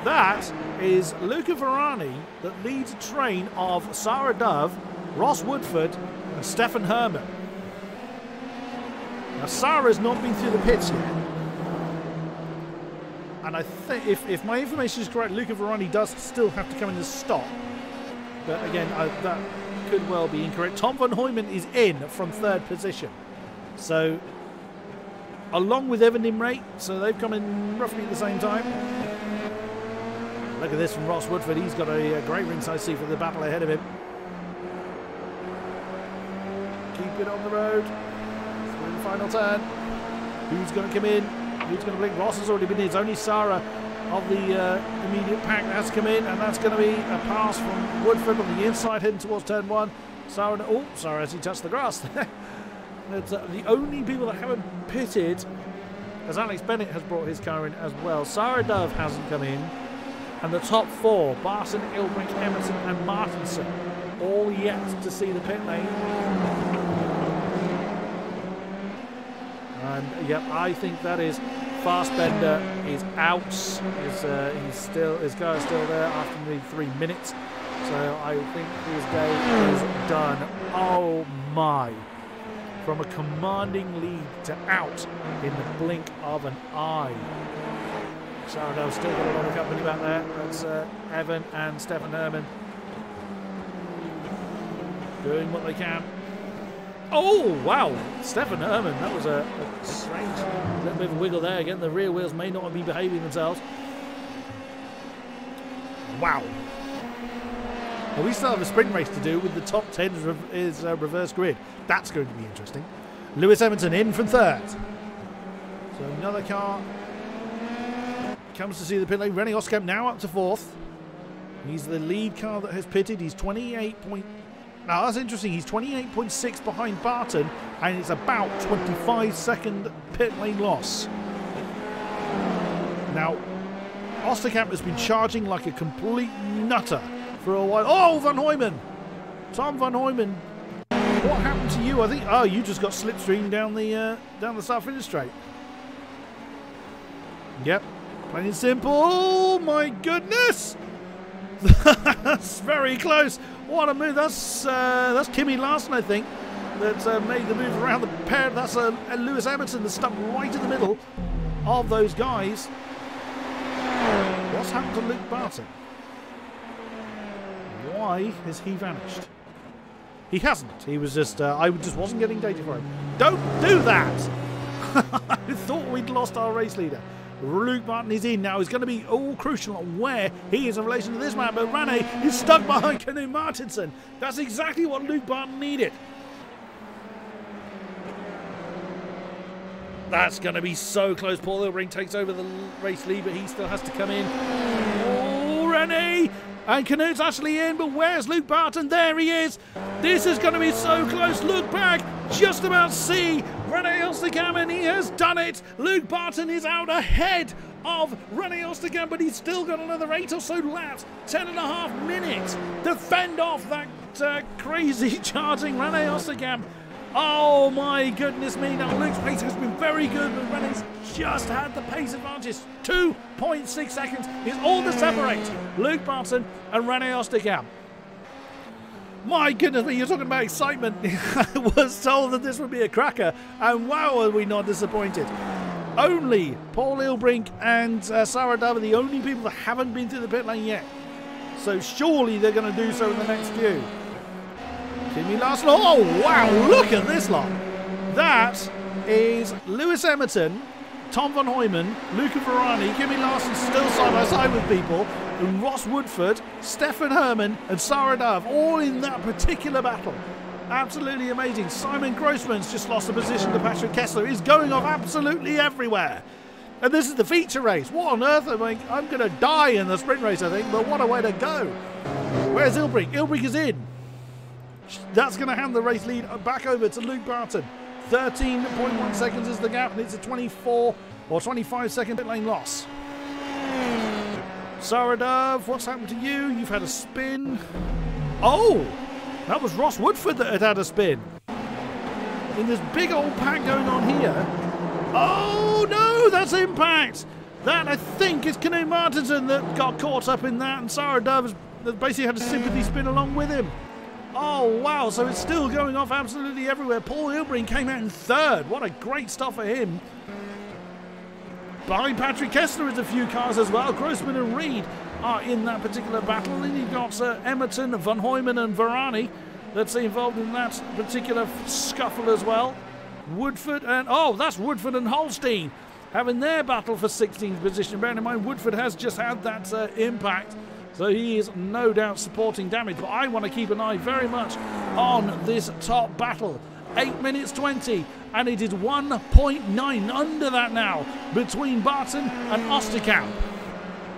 S1: That is Luca Ferrari that leads a train of Sarah Dove, Ross Woodford, and Stefan Herman. Now, Sarah's not been through the pits yet. And I think, if my information is correct, Luca Ferrari does still have to come in and stop. But again, that could well be incorrect. Tom van Hooyman is in from 3rd position. So, along with Evan Nimrate, so they've come in roughly at the same time. Look at this from Ross Woodford. He's got a great ringside seat for the battle ahead of him. Keep it on the road. Through the final turn. Who's going to come in? Who's going to blink? Ross has already been in. It's only Sarah of the immediate pack that has come in, and that's going to be a pass from Woodford on the inside heading towards turn 1. Sarah, oh, Sarah has he touched the grass. It's, the only people that haven't pitted, as Alex Bennett has brought his car in as well. Sarah Dove hasn't come in. And the top 4, Barton, Ilbrink, Emerson and Martinson, all yet to see the pit lane. And yep, I think that is Fassbender is out. His car is still there after nearly 3 minutes. So I think his day is done. Oh my. From a commanding lead to out in the blink of an eye. Sarah Dove's still got a lot of company back there. That's Evan and Stefan Herman doing what they can. Oh, wow. Stefan Herman, that was a strange little bit of a wiggle there. Again, the rear wheels may not be behaving themselves. Wow. Well, we still have a sprint race to do with the top 10 is reverse grid. That's going to be interesting. Lewis Hamilton in from 3rd. So another car comes to see the pit lane. Rennie Oskamp now up to 4th. He's the lead car that has pitted. He's 28 point. Now that's interesting. He's 28.6 behind Barton, and it's about 25-second pit lane loss. Now, Osterkamp has been charging like a complete nutter for a while. Oh, Van Hooyman! Tom Van Hooyman. What happened to you? I think. Oh, you just got slipstreamed down the start-finish straight. Yep. Plain and simple. Oh my goodness! That's very close. What a move! That's Kimi Larsen, I think, that made the move around the pair. That's Lewis Emerson that's stuck right in the middle of those guys. What's happened to Luke Barton? Why has he vanished? He hasn't. He was just, I just wasn't getting data for him. Don't do that! I thought we'd lost our race leader. Luke Barton is in now. He's going to be all crucial on where he is in relation to this man. But Rene is stuck behind Knut Martinsson. That's exactly what Luke Barton needed. That's going to be so close. Paul Ilbrink takes over the race lead, but he still has to come in. Oh, Rene! And Knut's actually in, but where's Luke Barton? There he is. This is going to be so close. Look back. Just about see Rene Osterkamp, and he has done it. Luke Barton is out ahead of Rene Osterkamp, but he's still got another 8 or so laps, 10.5 minutes to fend off that crazy charging Rene Osterkamp. Oh my goodness me. Now Luke's pace has been very good, but Rene's just had the pace advantage. 2.6 seconds is all that separates Luke Barton and Rene Osterkamp. My goodness me, you're talking about excitement. I was told that this would be a cracker, and wow, are we not disappointed. Only Paul Ilbrink and Sarah Dove are the only people that haven't been through the pit lane yet. So surely they're going to do so in the next few. Kimi Larsson, oh wow, look at this lot. That is Lewis Emerton, Tom van Hooyman, Luca Varani, Kimi Larsson still side by side with people, and Ross Woodford, Stefan Herman and Sarah Dove all in that particular battle. Absolutely amazing. Simon Grossman's just lost a position to Patrick Kessler. He's going off absolutely everywhere. And this is the feature race. What on earth? I'm going to die in the sprint race, I think, but what a way to go. Where's Ilbrink? Ilbrink is in. That's going to hand the race lead back over to Luke Barton. 13.1 seconds is the gap, and it's a 24 or 25 second pit lane loss. Sarah Dove, what's happened to you? You've had a spin. Oh, that was Ross Woodford that had a spin. In this big old pack going on here. Oh no, that's Impact. That I think is Knut Martinsson that got caught up in that, and Sarah Dove has basically had a sympathy spin along with him. Oh wow, so it's still going off absolutely everywhere. Paul Ilbrink came out in third. What a great start for him. Behind Patrick Kessler is a few cars as well. Grossman and Reed are in that particular battle. Then you've got Emerton, Van Hooyman and Varani that's involved in that particular scuffle as well. Woodford and, oh, that's Woodford and Holstein having their battle for 16th position. Bearing in mind, Woodford has just had that impact. So he is no doubt supporting damage, but I want to keep an eye very much on this top battle. 8 minutes 20, and it is 1.9 under that now between Barton and Osterkamp.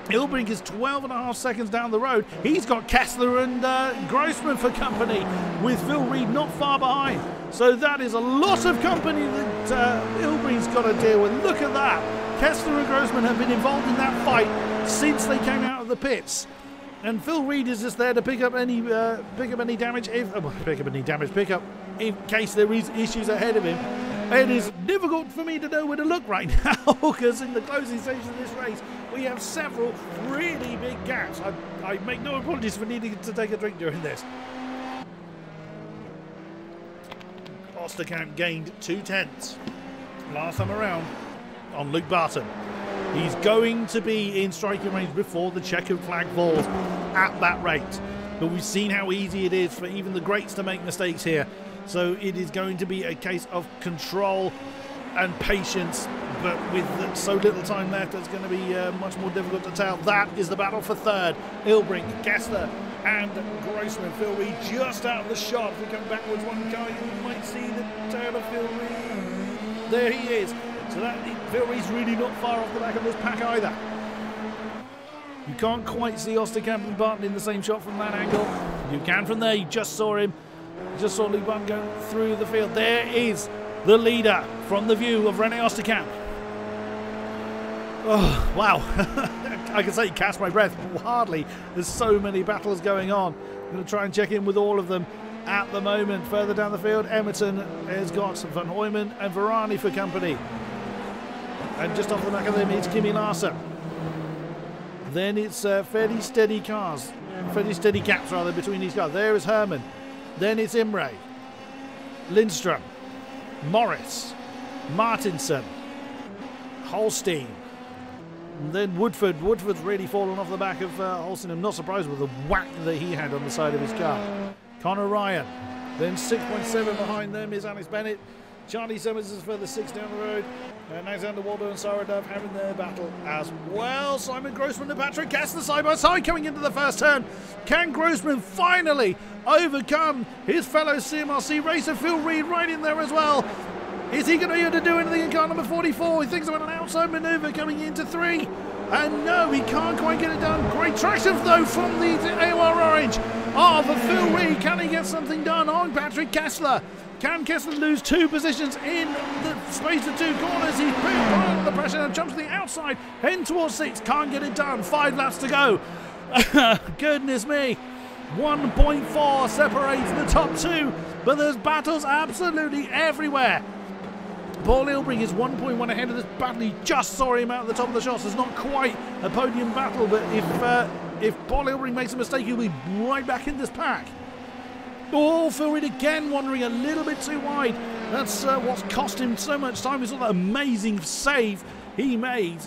S1: Ilbrink is 12.5 seconds down the road. He's got Kessler and Grossman for company, with Phil Reed not far behind. So that is a lot of company that Ilbrink's got to deal with. Look at that. Kessler and Grossman have been involved in that fight since they came out of the pits. And Phil Reed is just there to pick up any damage, pick up in case there is issues ahead of him. It is difficult for me to know where to look right now, because in the closing stages of this race we have several really big gaps. I make no apologies for needing to take a drink during this. Osterkamp gained 2/10 last time around on Luke Barton. He's going to be in striking range before the checkered flag falls at that rate. But we've seen how easy it is for even the greats to make mistakes here. So it is going to be a case of control and patience. But with so little time left, it's going to be much more difficult to tell. That is the battle for third. Ilbrink, Kessler and Grossman. Phil Reed just out of the shot. If we come backwards one car, you might see the tail of Phil Reed. There he is. So that Phil Reed's really not far off the back of this pack either. You can't quite see Osterkamp and Barton in the same shot from that angle. You can from there. You just saw him. You just saw Luke Barton go through the field. There is the leader from the view of Rene Osterkamp. Oh, wow. I can say catch my breath. Hardly. There's so many battles going on. I'm going to try and check in with all of them at the moment. Further down the field, Emerton has got Van Hooyman and Varani for company. And just off the back of them, it's Kimi Larsson. Then it's fairly steady gaps rather between these cars. There is Herman. Then it's Imre, Lindstrom, Morris, Martinsson, Holstein. And then Woodford. Woodford's really fallen off the back of Holstein. I'm not surprised with the whack that he had on the side of his car. Connor Ryan, Then 6.7 behind them is Alex Bennett. Charlie Simmons is further 6 down the road. Alexander Waldo and Sarah Dove having their battle as well. Simon Grossman and Patrick Kessler side by side coming into the first turn. Can Grossman finally overcome his fellow CMRC racer Phil Reed right in there as well? Is he going to be able to do anything in car number 44? He thinks about an outside manoeuvre coming into 3. And no, he can't quite get it done. Great traction though from the AOR Orange. Oh, but Phil Reed, can he get something done on Patrick Kessler? Can Kessler lose 2 positions in the space of 2 corners? He's put under the pressure and jumps to the outside, heading towards 6. Can't get it done. 5 laps to go. Goodness me. 1.4 separates the top 2, but there's battles absolutely everywhere. Paul Ilbrink is 1.1 ahead of this battle. He just saw him out at the top of the shots. It's not quite a podium battle, but if Paul Ilbrink makes a mistake, he'll be right back in this pack. Oh, Phil Reed again wandering a little bit too wide. That's what's cost him so much time. We saw that amazing save he made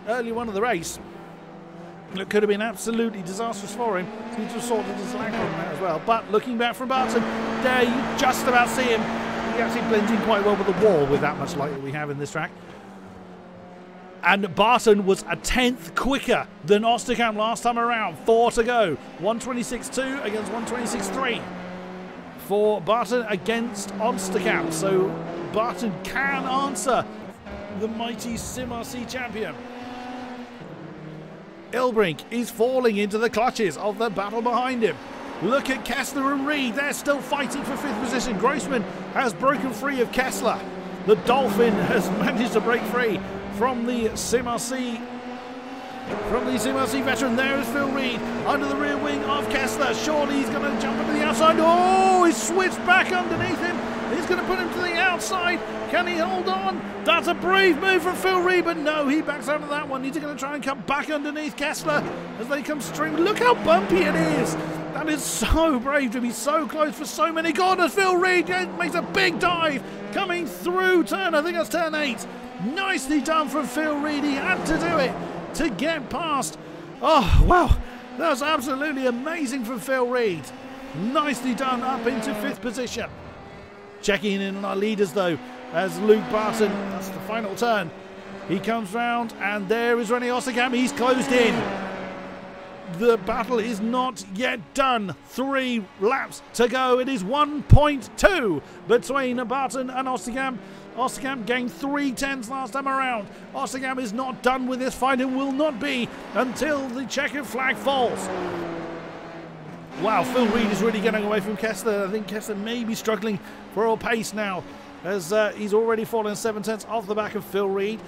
S1: early on in the race. It could have been absolutely disastrous for him. He just sorted his lag on that as well. But looking back from Barton, there you just about see him. He actually blends in quite well with the wall with that much light that we have in this track. And Barton was a 10th quicker than Osterkamp last time around. 4 to go. 126.2 against 126.3 for Barton against Osterkamp. So Barton can answer the mighty SimRC champion. Ilbrink is falling into the clutches of the battle behind him. Look at Kessler and Reed. They're still fighting for 5th position. Grossman has broken free of Kessler. The Dolphin has managed to break free from the SimRC veteran. There is Phil Reed under the rear wing of Kessler. Surely he's going to jump into the outside. Oh, he's switched back underneath him. He's going to put him to the outside. Can he hold on? That's a brave move from Phil Reed, but no, he backs out of that one. He's going to try and come back underneath Kessler as they come streaming. Look how bumpy it is. That is so brave to be so close for so many corners. Phil Reed makes a big dive coming through turn, I think that's turn 8. Nicely done from Phil Reed. He had to do it to get past. Oh, wow. That was absolutely amazing from Phil Reed. Nicely done up into 5th position. Checking in on our leaders though, as Luke Barton, that's the final turn. He comes round and there is René Osterkamp. He's closed in. The battle is not yet done. 3 laps to go. It is 1.2 between Barton and Osterkamp. Osterkamp gained 3 tenths last time around. Osterkamp is not done with this fight and will not be until the checkered flag falls. Wow, Phil Reed is really getting away from Kessler. I think Kessler may be struggling for a pace now as he's already fallen 7 tenths off the back of Phil Reed.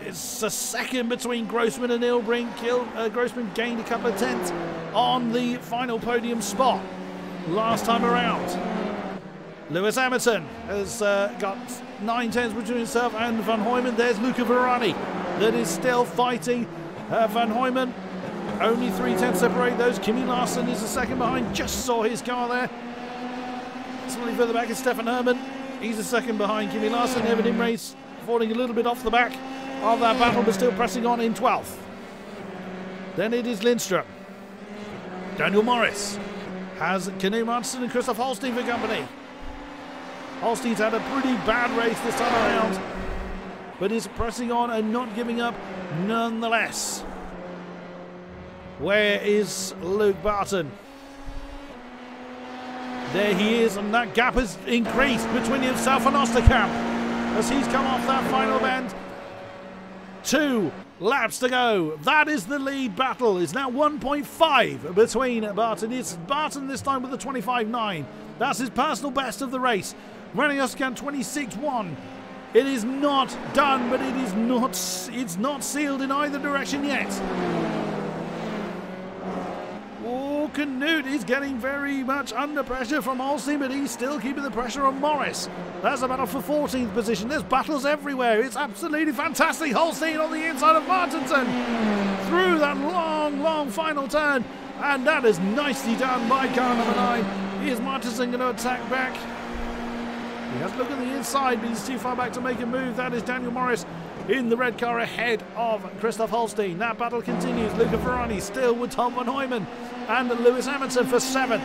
S1: It's a second between Grossman and Ilbrink. Grossman gained a couple of tenths on the final podium spot last time around. Lewis Hamilton has got 9 tenths between himself and Van Hooyman. There's Luca Verani that is still fighting Van Hooyman. Only 3 tenths separate those. Kimi Larson is the second behind. Just saw his car there. Slightly further back is Stefan Herman. He's the second behind Kimi Larson. Evan Imre's falling a little bit off the back of that battle, but still pressing on in 12th. Then it is Lindstrom. Daniel Morris has Kanu Martinson and Christoph Holstein for company. Holstein's had a pretty bad race this time around, but is pressing on and not giving up nonetheless. Where is Luke Barton? There he is, and that gap has increased between himself and Osterkamp as he's come off that final bend. 2 laps to go. That is the lead battle. It's now 1.5 between Barton. It's Barton this time with a 25.9. That's his personal best of the race. René Osterkamp 26.1. It is not done, but it's not sealed in either direction yet. Canute is getting very much under pressure from Holstein, but he's still keeping the pressure on Morris. That's a battle for 14th position. There's battles everywhere. It's absolutely fantastic. Holstein on the inside of Martinson through that long final turn, and that is nicely done by car number 9. Is Martinson going to attack back? He has to look at the inside, but he's too far back to make a move. That is Daniel Morris in the red car ahead of Christoph Holstein. That battle continues. Luca Ferrani still with Tom Van Hooyman and Lewis Hamilton for 7th.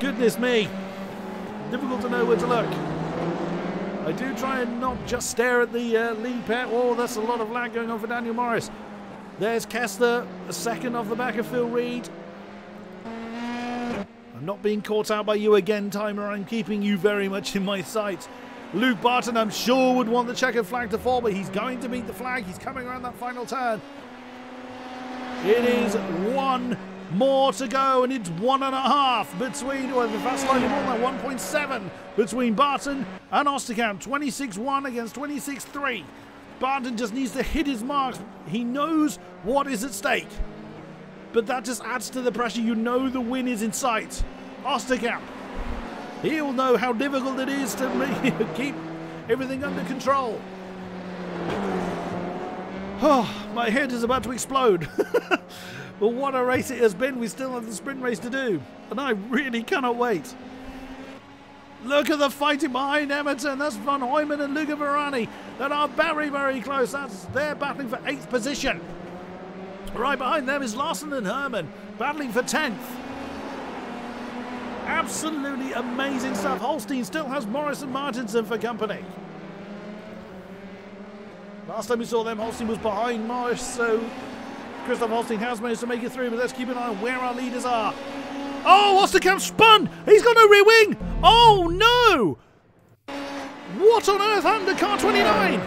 S1: Goodness me. Difficult to know where to look. I do try and not just stare at the lead pair. Oh, that's a lot of lag going on for Daniel Morris. There's Kester, a second off the back of Phil Reed. I'm not being caught out by you again, Timer. I'm keeping you very much in my sights. Luke Barton, I'm sure, would want the checkered flag to fall, but he's going to meet the flag. He's coming around that final turn. It is one more to go, and it's 1.5 between, well, in fact, slightly more than 1.7 between Barton and Osterkamp. 26-1 against 26-3. Barton just needs to hit his marks. He knows what is at stake. But that just adds to the pressure. You know the win is in sight. Osterkamp, he'll know how difficult it is to keep everything under control. Oh, my head is about to explode. But what a race it has been. We still have the sprint race to do. And I really cannot wait. Look at the fighting behind Emerton. That's Van Hooyman and Luca Verani that are very, very close. They're battling for 8th position. Right behind them is Larson and Herman battling for 10th. Absolutely amazing stuff. Holstein still has Morris and Martinson for company. Last time we saw them, Holstein was behind Morris, so Christoph Holstein has managed to make it through, but let's keep an eye on where our leaders are. Oh, Osterkamp spun! He's got no rear wing! Oh, no! What on earth happened to car 29?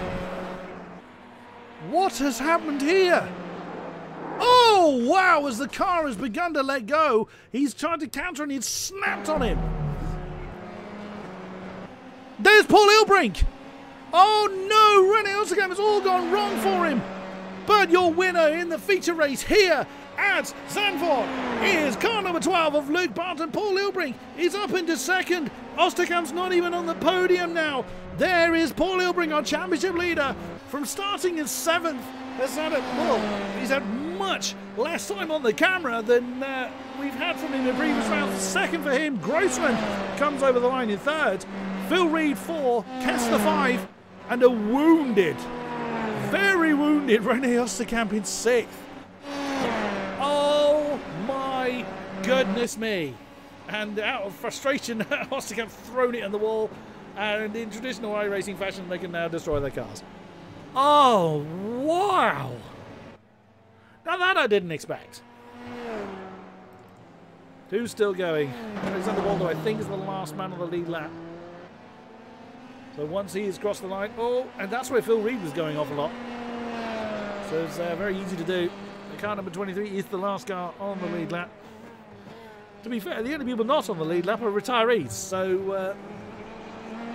S1: What has happened here? Oh, wow, as the car has begun to let go, he's tried to counter and it's snapped on him. There's Paul Ilbrink. Oh, no, Rene Osterkamp has all gone wrong for him. But your winner in the feature race here at Zandvoort is car number 12 of Luke Barton. Paul Ilbrink is up into second. Osterkamp's not even on the podium now. There is Paul Ilbrink, our championship leader, from starting in 7th. He's had much less time on the camera than we've had from him in previous rounds. Second for him. Grossman comes over the line in 3rd. Phil Reed 4, Kester 5, and a wounded, very wounded Rene Osterkamp in 6th. Oh my goodness me. And out of frustration, Osterkamp thrown it on the wall, and in traditional iRacing fashion, they can now destroy their cars. Oh, wow. Now that I didn't expect. Who's still going? Alexander Waldo, I think, is the last man on the lead lap. So once he has crossed the line, oh, and that's where Phil Reed was going off a lot. So it's very easy to do. The car number 23 is the last car on the lead lap. To be fair, the only people not on the lead lap are retirees. So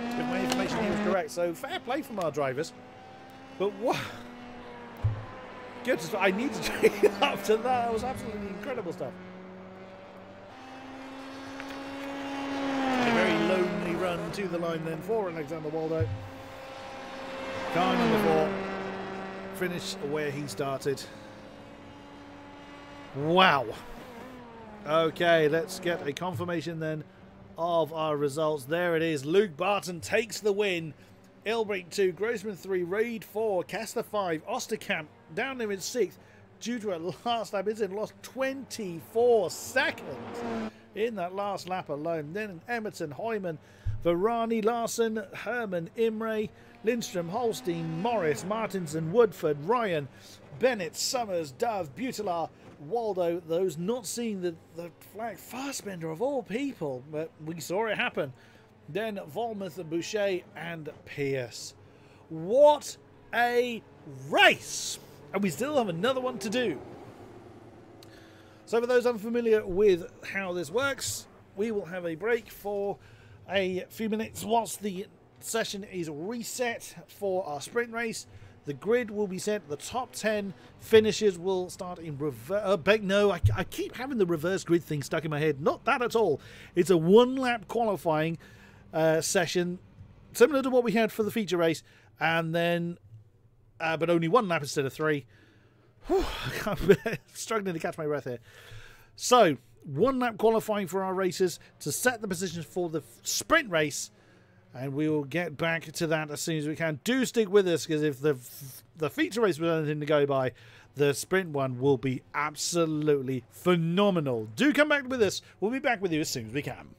S1: if my information here is correct, so fair play from our drivers. But what? Good. I need to take it up to that. That was absolutely incredible stuff. A very lonely run to the line then for Alexander Waldo. Car number 4. Finish where he started. Wow. Okay, let's get a confirmation then of our results. There it is. Luke Barton takes the win. Ilbrink 2, Grossman 3, Reed 4, Kester 5, Osterkamp down there in 6th due to a last lap. It's lost 24 seconds in that last lap alone. Then Emerton, Hooyman, Varani, Larson, Herman, Imre, Lindstrom, Holstein, Morris, Martinson, Woodford, Ryan, Bennett, Summers, Dove, Butilar, Waldo. Those not seeing the flag, Fassbender of all people, but we saw it happen. Then Volmuth and Boucher and Pierce. What a race! And we still have another one to do. So for those unfamiliar with how this works, we will have a break for a few minutes whilst the session is reset for our sprint race. The grid will be set. The top 10 finishes will start in reverse. No, I keep having the reverse grid thing stuck in my head. Not that at all. It's a one-lap qualifying session, similar to what we had for the feature race, and then but only 1 lap instead of 3. Whew, I'm struggling to catch my breath here. So 1 lap qualifying for our racers to set the positions for the sprint race, and we will get back to that as soon as we can. Do stick with us, because if the feature race was anything to go by, the sprint one will be absolutely phenomenal. Do come back with us. We'll be back with you as soon as we can.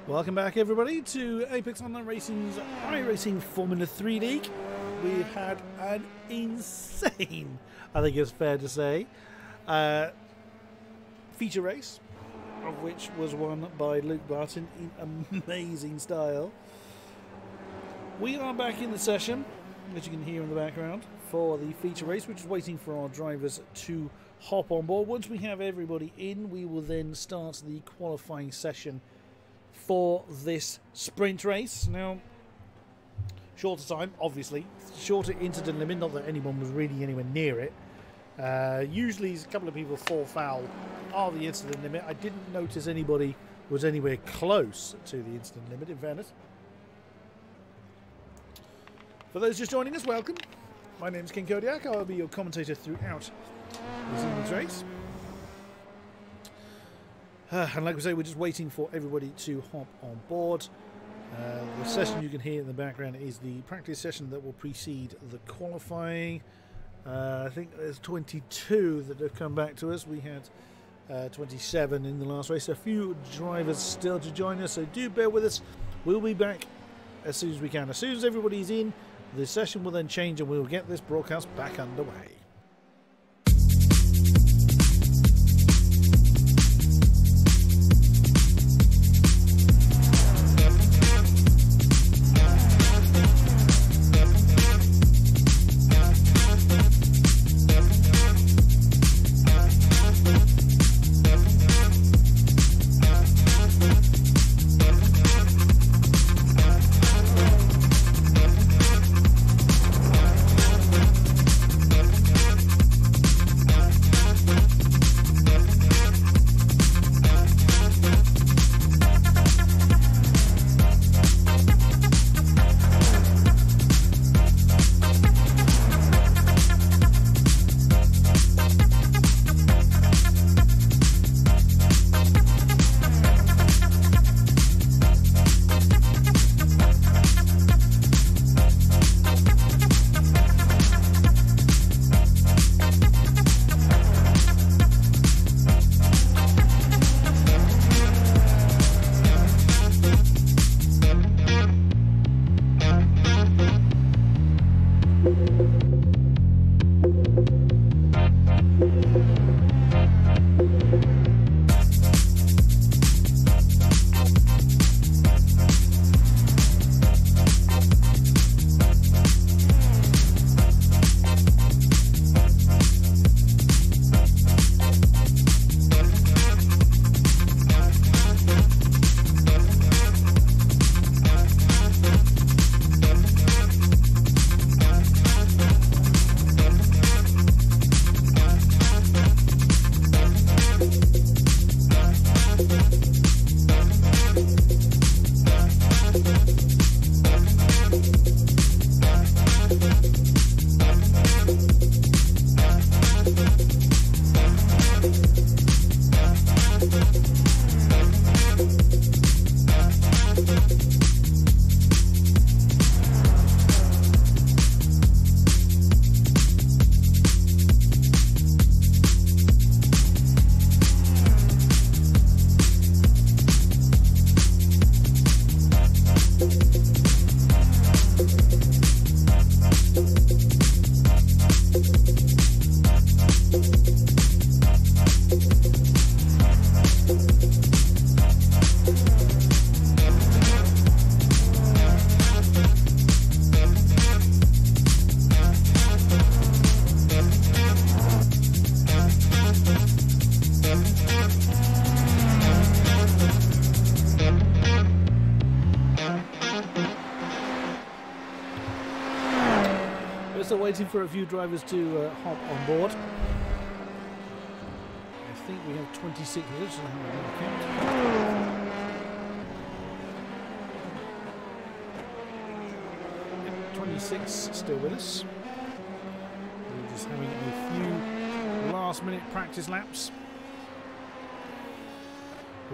S1: Welcome back, everybody, to Apex Online Racing's iRacing Formula 3 League. We've had an insane, I think it's fair to say, feature race, of which was won by Luke Barton in amazing style. We are back in the session, as you can hear in the background, for the feature race, which is waiting for our drivers to hop on board. Once we have everybody in, we will then start the qualifying session for this sprint race. Now, shorter time, obviously, shorter incident limit, not that anyone was really anywhere near it. Usually a couple of people fall foul of the incident limit. I didn't notice anybody was anywhere close to the incident limit, in fairness. For those just joining us, welcome. My name is King-Kodiak. I'll be your commentator throughout this evening's race. And like I say, we're just waiting for everybody to hop on board. The session you can hear in the background is the practice session that will precede the qualifying. I think there's 22 that have come back to us. We had 27 in the last race. A few drivers still to join us, so do bear with us. We'll be back as soon as we can. As soon as everybody's in, the session will then change and we'll get this broadcast back underway. waiting for a few drivers to hop on board. I think we have 26 minutes. 26 still with us. We're just having a few last-minute practice laps.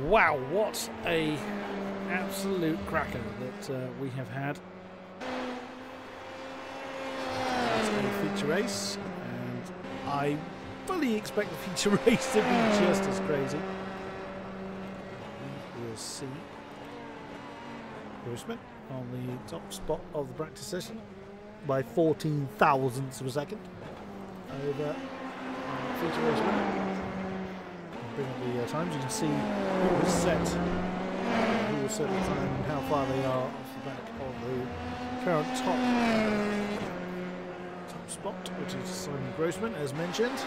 S1: Wow, what a absolute cracker that we have had. It's a feature race, and I fully expect the feature race to be just as crazy. We'll see. Grossman on the top spot of the practice session by 14 thousandths of a second over feature race winner. Bring up the times. You can see who was set the time and how far they are off the back of the current top spot, which is Simon Grossman, as mentioned.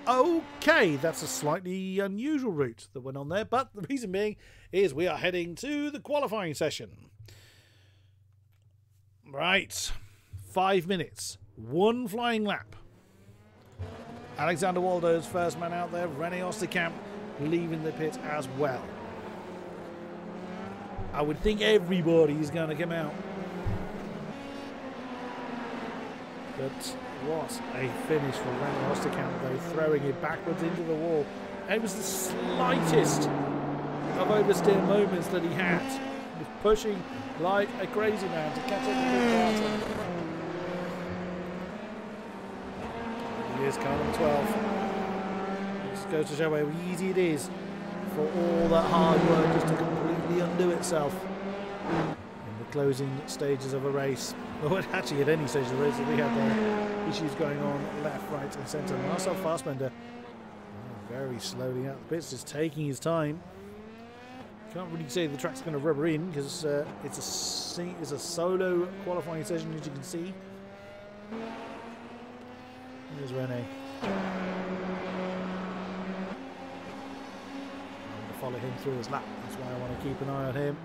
S1: Okay, that's a slightly unusual route that went on there, but the reason being is we are heading to the qualifying session. Right, 5 minutes, one flying lap. Alexander Waldo's first man out there, René Osterkamp leaving the pit as well. I would think everybody is going to come out. But what a finish for René Osterkamp, though, throwing it backwards into the wall. It was the slightest of oversteer moments that he had. He was pushing like a crazy man to catch up with the bottom. Here's car number 12. This goes to show how easy it is for all that hard work just to completely undo itself in the closing stages of a race. Well, actually, at any stage of the race, we had issues going on left, right, and centre. Marcel Fassbender very slowly out the pits, just taking his time. Can't really say the track's going to rubber in because it's a solo qualifying session, as you can see. Here's René. I'm going to follow him through his lap. That's why I want to keep an eye on him.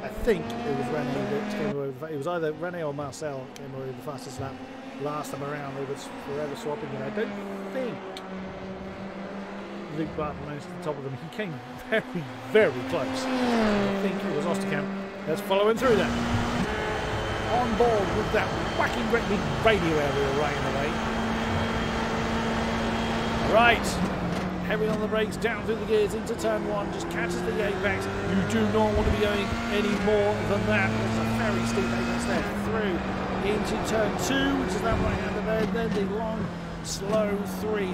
S1: I think it was René that came away with, it was either René or Marcel came away with the fastest lap last time around. They were forever swapping, and I don't think Luke Barton managed to the top of them. He came very, very close. I think it was Osterkamp that's following through there. On board with that whacking great big radio area right in the way. Right, heavy on the brakes, down through the gears into turn 1, just catches the apex. You do not want to be going any more than that. There's a very steep apex there, through into turn 2, which is that right hander there, then the long, slow 3.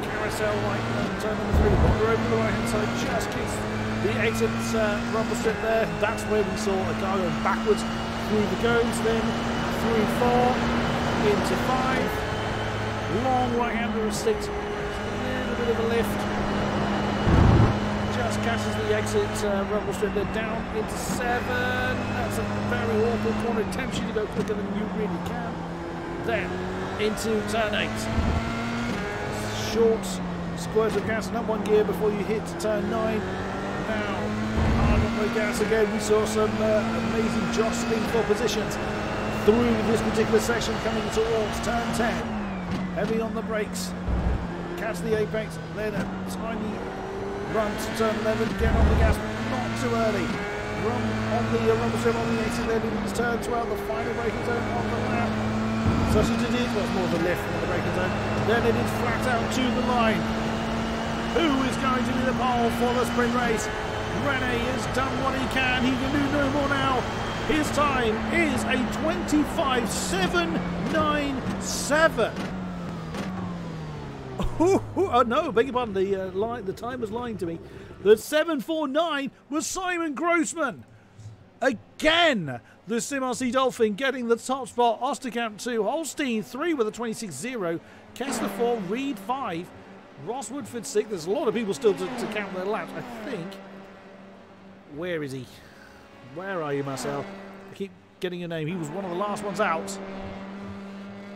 S1: Carousel right on turn number 3, wander over the right hand side, just kicks the exit rumble strip there. That's where we saw a car going backwards through the cones, then through 4, into 5, long right hander of 6, a little bit of a lift, just catches the exit rumble strip, then down into 7, that's a very awkward corner, tempts you to go quicker than you really can, then into turn 8, short squirt of gas and up 1 gear before you hit turn 9, now gas again. We saw some amazing jostling for positions through this particular section coming towards turn 10. Heavy on the brakes, catch the apex, then a tiny run to turn 11, get on the gas, not too early. Run on the rumble strip on the exit, then into turn 12, the final braking zone on the lap. Such as it is, well, it's more of a lift from the braking zone. Then it is flat out to the line. Who is going to be the pole for the sprint race? René has done what he can. He can do no more now. His time is a 25.797. Oh no, beg your pardon. The time was lying to me. The 7.49 was Simon Grossman. Again, the Sim RC Dolphin getting the top spot. Osterkamp 2, Holstein 3 with a 26.0, Kessler 4, Reed 5, Ross Woodford 6. There's a lot of people still to count their laps, I think. Where is he? Where are you, Marcel? I keep getting your name. He was one of the last ones out.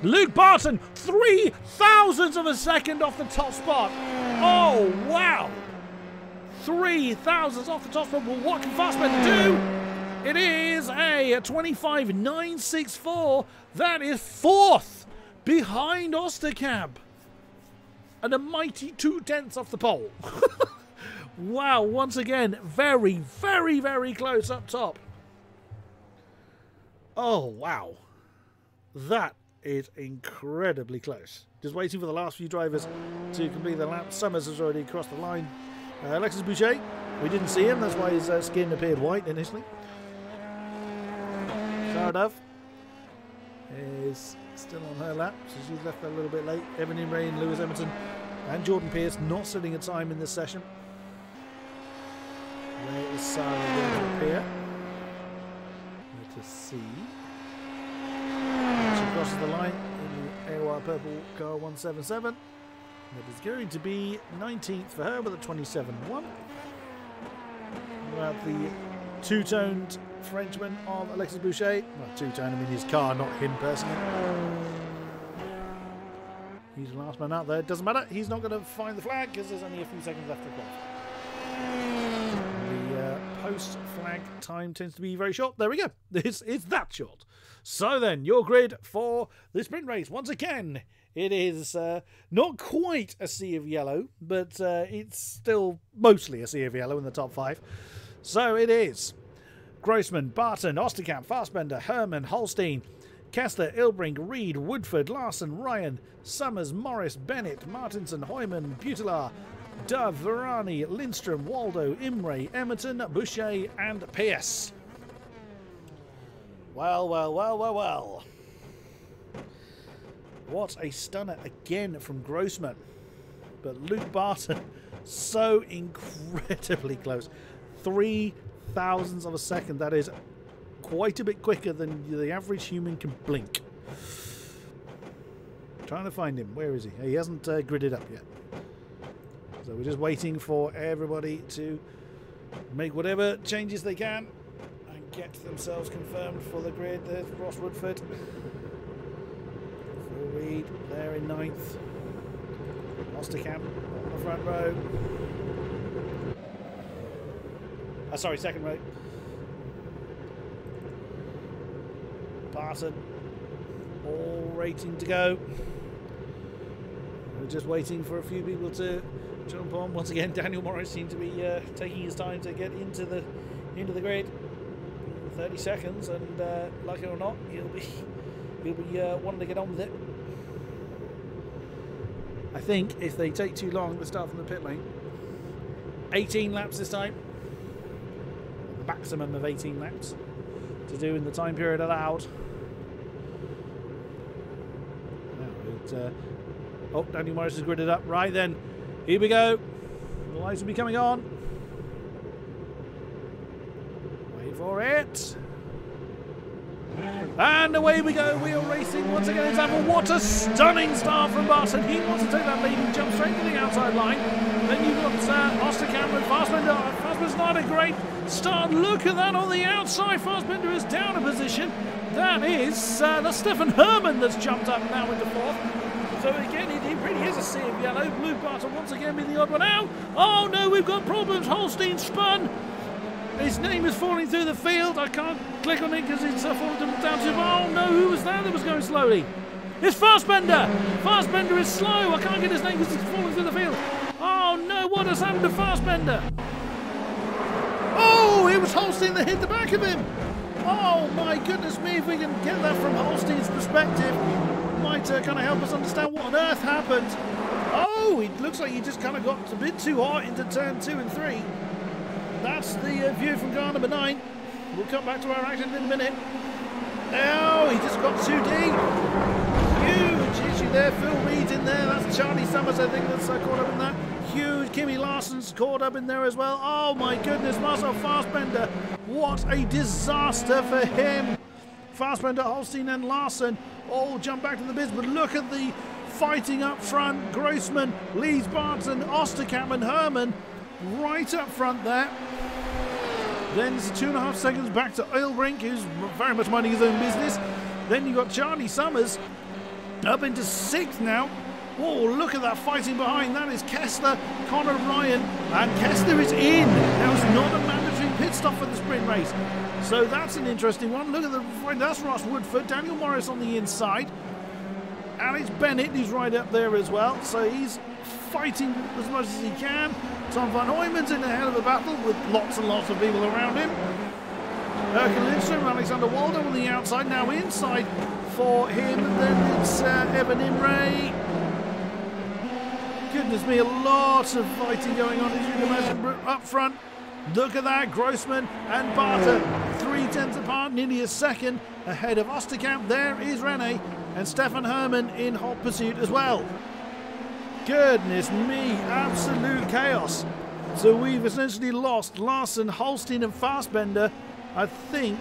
S1: Luke Barton, 3 thousandths of a second off the top spot. Oh, wow. 3 thousandths off the top spot. Well, what can Fassbender do? It is a 25.964. That is 4th behind Osterkamp. And a mighty 2/10 off the pole. Wow, once again, very, very, very close up top. Oh, wow. That is incredibly close. Just waiting for the last few drivers to complete the lap. Summers has already crossed the line. Alexis Boucher, we didn't see him, that's why his skin appeared white initially. Sarah Dove is still on her lap, so she's left a little bit late. Evan Imre and Lewis Emerton and Jordan Pierce not setting a time in this session. Where is Sarah going to appear? Let us see. She crosses the line in the AOR purple car 177. That is going to be 19th for her with a 27.1. About the two-toned Frenchman of Alexis Boucher. Well, two-tone, I mean his car, not him personally. He's the last man out there. Doesn't matter, he's not going to find the flag because there's only a few seconds left to go. The post-flag time tends to be very short. There we go. It's that short. So then, your grid for the sprint race. Once again, it is not quite a sea of yellow, but it's still mostly a sea of yellow in the top 5. So it is Grossman, Barton, Osterkamp, Fassbender, Herman, Holstein, Kessler, Ilbrink, Reed, Woodford, Larson, Ryan, Summers, Morris, Bennett, Martinson, Hoyman, Butelaar, Dove, Varani, Lindstrom, Waldo, Imre, Emerton, Boucher and Pierce. Well, well, well, well, well. What a stunner again from Grossman. But Luke Barton, so incredibly close. 0.003 of a second. That is quite a bit quicker than the average human can blink. Trying to find him. Where is he? He hasn't gridded up yet. So we're just waiting for everybody to make whatever changes they can and get themselves confirmed for the grid. There's Ross Woodford. Phil Reed there in 9th. Osterkamp on the front row. Sorry, second row. Barton all rating to go. We're just waiting for a few people to jump on. Once again, Daniel Morris seemed to be taking his time to get into the grid. 30 seconds, and like it or not, he'll be wanting to get on with it. I think if they take too long to start from the pit lane, 18 laps this time, the maximum of 18 laps to do in the time period allowed. Oh, Daniel Morris is gridded up. Right then, here we go. The lights will be coming on. Wait for it. And away we go. We are racing once again in Zandvoort. What a stunning start from Barton. He wants to take that lead and jump straight to the outside line. Then you've got Osterkamp and Fassbender. Fassbender's not a great start. Look at that on the outside. Fassbender is down a position. That is that's Stefan Herman that's jumped up now into 4th. So again, it really is a sea of yellow. Luke Barton once again being the odd one out. Oh no, we've got problems. Holstein spun. His name is falling through the field. I can't click on it because it's falling down to... Oh no, who was that was going slowly? It's Fassbender. Fassbender is slow. I can't get his name because it's falling through the field. Oh no, what has happened to Fassbender? Oh, it was Holstein that hit the back of him. Oh my goodness me, if we can get that from Holstein's perspective, it might kind of help us understand what on earth happened. Oh, it looks like he just kind of got a bit too hot into turn 2 and 3. That's the view from car number 9. We'll come back to our action in a minute. Oh, he just got too deep. Huge issue there. Phil Reed's in there. That's Charlie Summers, I think, that's caught up in that. Huge. Kimmy Larson's caught up in there as well. Oh my goodness, Marcel Fassbender. What a disaster for him. Fassbender, Holstein and Larson all jump back to the biz, but look at the fighting up front. Grossman, Lees Barton, Osterkamp and Herman right up front there. Then it's 2.5 seconds back to Ilbrink, who's very much minding his own business. Then you've got Charlie Summers up into 6th now. Oh, look at that fighting behind. That is Kessler, Connor Ryan, and Kessler is in. Now it's not a mandatory pit stop for the sprint race. So that's an interesting one. Look at that's Ross Woodford, Daniel Morris on the inside. Alex Bennett, he's right up there as well. So he's fighting as much as he can. Tom van Hooyman's in a hell of a battle with lots and lots of people around him. Erkan Lindstrom, Alexander Waldo on the outside. Now inside for him. And then it's Evan Imre. Goodness me, a lot of fighting going on, as you can imagine, up front. Look at that, Grossman and Barter, 3/10 apart, nearly a second ahead of Osterkamp. There is Rene and Stefan Hermann in hot pursuit as well. Goodness me, absolute chaos. So we've essentially lost Larson, Holstein and Fassbender. I think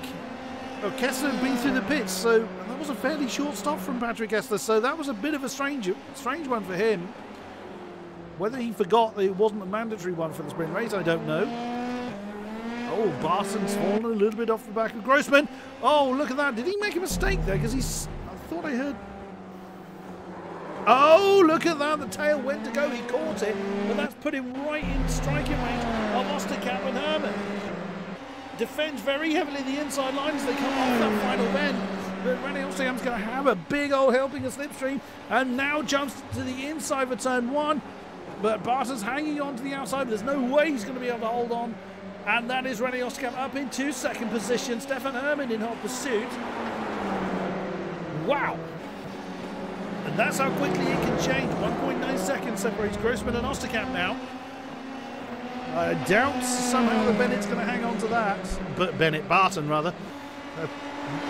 S1: Kessler had been through the pits, so that was a fairly short stop from Patrick Kessler, so that was a bit of a strange one for him. Whether he forgot that it wasn't a mandatory one for the sprint race, I don't know. Oh, Barton's fallen a little bit off the back of Grossman. Oh, look at that. Did he make a mistake there? Because I thought I heard... Oh, look at that. The tail went to go. He caught it. But that's put him right in striking range of Osterkamp and Hermann. Defends very heavily the inside line as they come off that final bend. But Rene Osterkamp's going to have a big old helping of slipstream. And now jumps to the inside for turn 1. But Barton's hanging on to the outside. There's no way he's going to be able to hold on. And that is Rene Osterkamp up into second position. Stefan Hermann in hot pursuit. Wow. And that's how quickly it can change. 1.9 seconds separates Grossman and Osterkamp now. I doubt somehow that Bennett's going to hang on to that. But Barton rather.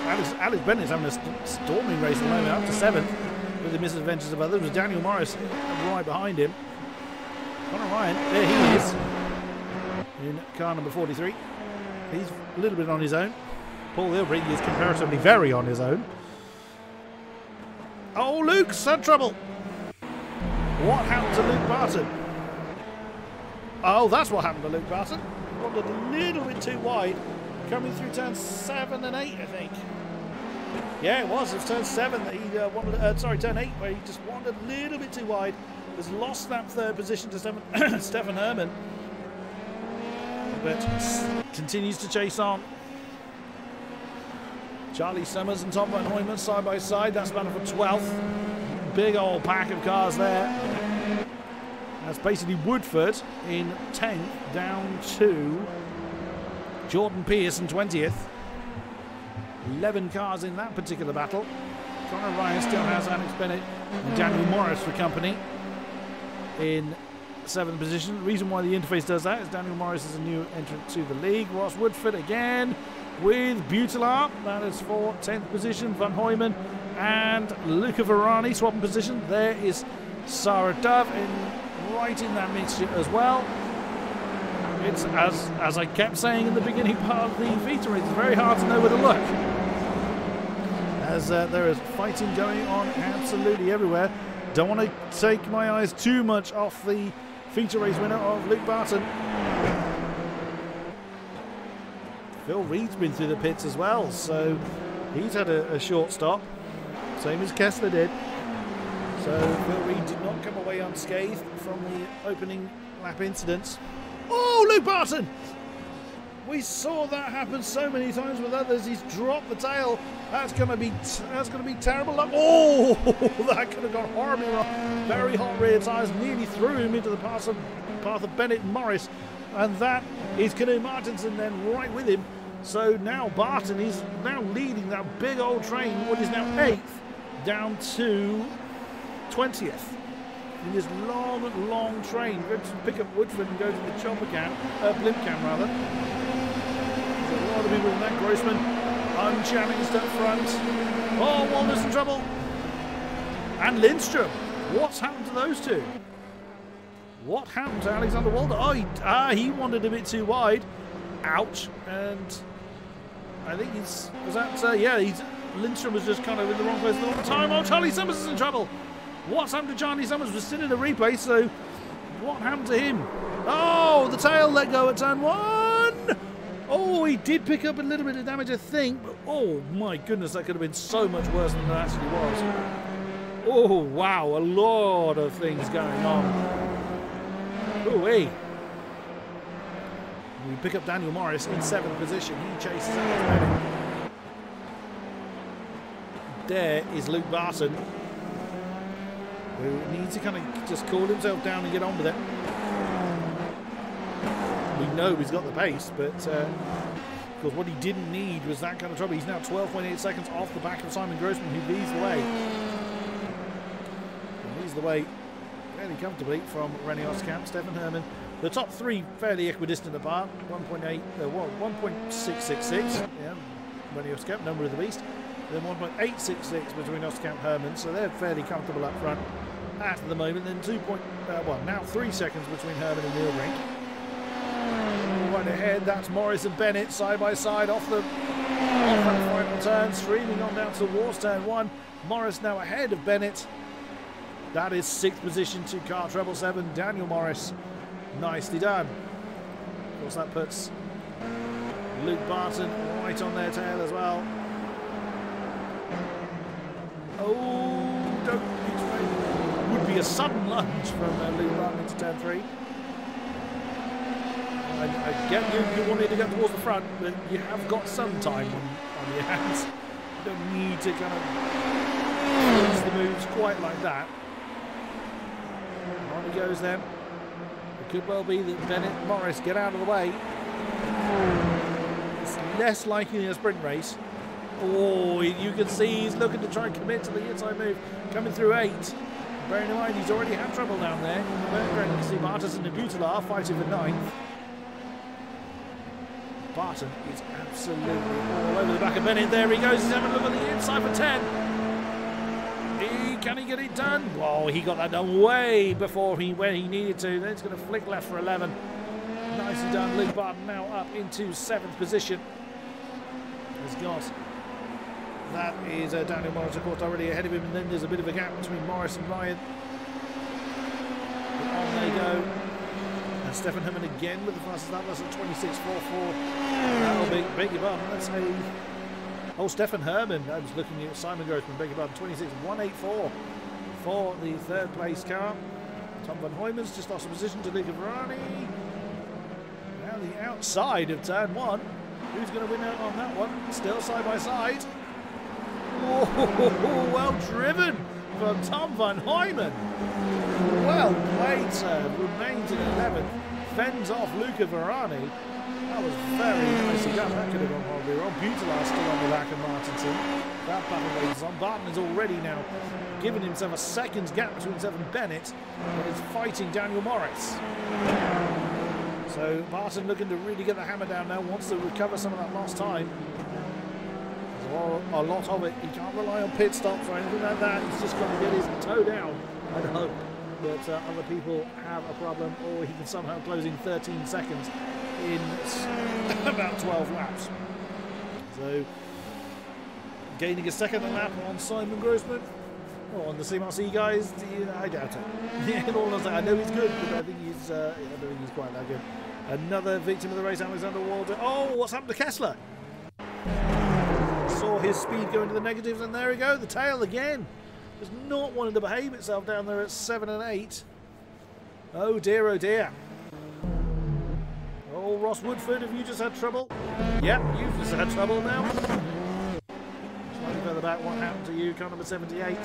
S1: Alex Bennett's having a storming race at the moment, up to 7th. With the misadventures of others. It was Daniel Morris right behind him. Conor Ryan, there he is. In car number 43. He's a little bit on his own. Paul Hilbrink is comparatively very on his own. Oh, Luke's had trouble. What happened to Luke Barton? Oh, that's what happened to Luke Barton. Wandered a little bit too wide. Coming through turns 7 and 8, I think. Yeah, it was turn 7 that he wandered, sorry, turn 8, where he just wandered a little bit too wide. Has lost that third position to Stefan Hermann. But continues to chase on. Charlie Summers and Tom van Hooyman side by side. That's battle for 12th. Big old pack of cars there. That's basically Woodford in 10th, down to Jordan Pierce in 20th. 11 cars in that particular battle. Conor Ryan still has Alex Bennett and Daniel Morris for company in 7th position. The reason why the interface does that is Daniel Morris is a new entrant to the league. Ross Woodford again with Butelaar. That is for 10th position. Van Hooyman and Luca Varani swapping position. There is Sarah Dove right in that mixture as well. It's as I kept saying in the beginning part of the Vita race, it's very hard to know where to look. As there is fighting going on absolutely everywhere. Don't want to take my eyes too much off the feature race winner of Luke Barton. Phil Reed's been through the pits as well, so he's had a short stop, same as Kessler did. So Phil Reed did not come away unscathed from the opening lap incidents. Oh, Luke Barton! We saw that happen so many times with others. He's dropped the tail. That's going to be terrible. Oh, that could have gone horribly wrong. Very hot rear tyres nearly threw him into the path of Bennett and Morris, and that is Canoe Martinson then right with him. So now Barton is now leading that big old train, what is now 8th, down to 20th. In this long train, going to pick up Woodford and go to the chopper cam, blimp cam rather. There's a lot of people in that. Grossman unchallenged up front. Oh, Walder's in trouble. And Lindstrom. What's happened to those two? What happened to Alexander Walder? Oh, he wandered a bit too wide. Ouch. And I think Lindstrom was just kind of in the wrong place at the wrong time. Oh, Charlie Summers is in trouble. What's happened to Charlie Summers? Was still in a replay, so what happened to him? Oh, the tail let go at turn 1. Oh, he did pick up a little bit of damage, I think. But, oh, my goodness, that could have been so much worse than it actually was. Oh, wow, a lot of things going on. Ooh-wee. We pick up Daniel Morris in 7th position. He chases Alex Bennett. There is Luke Barton, who needs to kind of just cool himself down and get on with it. We know he's got the pace, but because what he didn't need was that kind of trouble. He's now 12.8 seconds off the back of Simon Grossman, who leads the way. And leads the way fairly comfortably from Rennie Oskamp, Stefan Herman. The top three fairly equidistant apart, 1.666. Yeah, Rennie Oskamp, number of the beast. Then 1.866 between Oskamp Herman, so they're fairly comfortable up front at the moment. Then now 3 seconds between Herman and Nilbrink. Right ahead, that's Morris and Bennett side by side off that final turn, streaming on down towards turn 1. Morris now ahead of Bennett. That is 6th position to car treble 7, Daniel Morris. Nicely done. Of course, that puts Luke Barton right on their tail as well. Oh, don't betray. Would be a sudden lunge from Luke Barton into turn 3. I get you wanted to go towards the front, but you have got some time on your hands. You don't need to kind of use the moves quite like that. On he goes then. It could well be that Bennett and Morris get out of the way. It's less likely in a sprint race. Oh, you can see he's looking to try and commit to the inside move. Coming through 8. Bearing in mind he's already had trouble down there. You can see Martinson and Butelaar fighting for 9th. Barton is absolutely all over the back of Bennett. There he goes. He's having a look at the inside for 10. Can he get it done? Whoa, he got that done way before where he needed to. Then it's going to flick left for 11. Nicely done. Luke Barton now up into 7th position. Has got. That is Daniel Morris, of course, already ahead of him. And then there's a bit of a gap between Morris and Ryan. But on they go. And Stefan Herman again with the fastest lap. That's at 26.44. That'll beg your pardon. That's a. Oh, Stefan Herman. I was looking at Simon Grossman. Beg your pardon. 26.184 for the 3rd place car. Tom van Hoyman's just lost a position to Luca Varani. Now the outside of turn 1. Who's going to win out on that one? Still side by side. Oh, well driven from Tom van Hoyman. Well played, sir. Remains in 11th. Fends off Luca Varani. That was very nicely done. That could have gone horribly wrong. Butelaar still on the back of Martinson. That battle rages on. Barton is already now given himself a second's gap between himself and Bennett, and is fighting Daniel Morris. So Barton looking to really get the hammer down now, wants to recover some of that lost time. A lot of it. He can't rely on pit stops or anything like that. He's just trying to get his toe down and hope that other people have a problem, or he can somehow close in 13 seconds in about 12 laps. So gaining a second lap on Simon Grossman. Well, on the CMRC guys, I doubt it. In all honesty, I know he's good, but I think he's quite that good. Another victim of the race, Alexander Walter. Oh, what's happened to Kessler? Saw his speed go into the negatives, and there we go. The tail again. Does not wanting to behave itself down there at 7 and 8. Oh dear, oh dear. Oh, Ross Woodford, have you just had trouble? Yep, you've just had trouble now. Slightly further back, what happened to you, car number 78?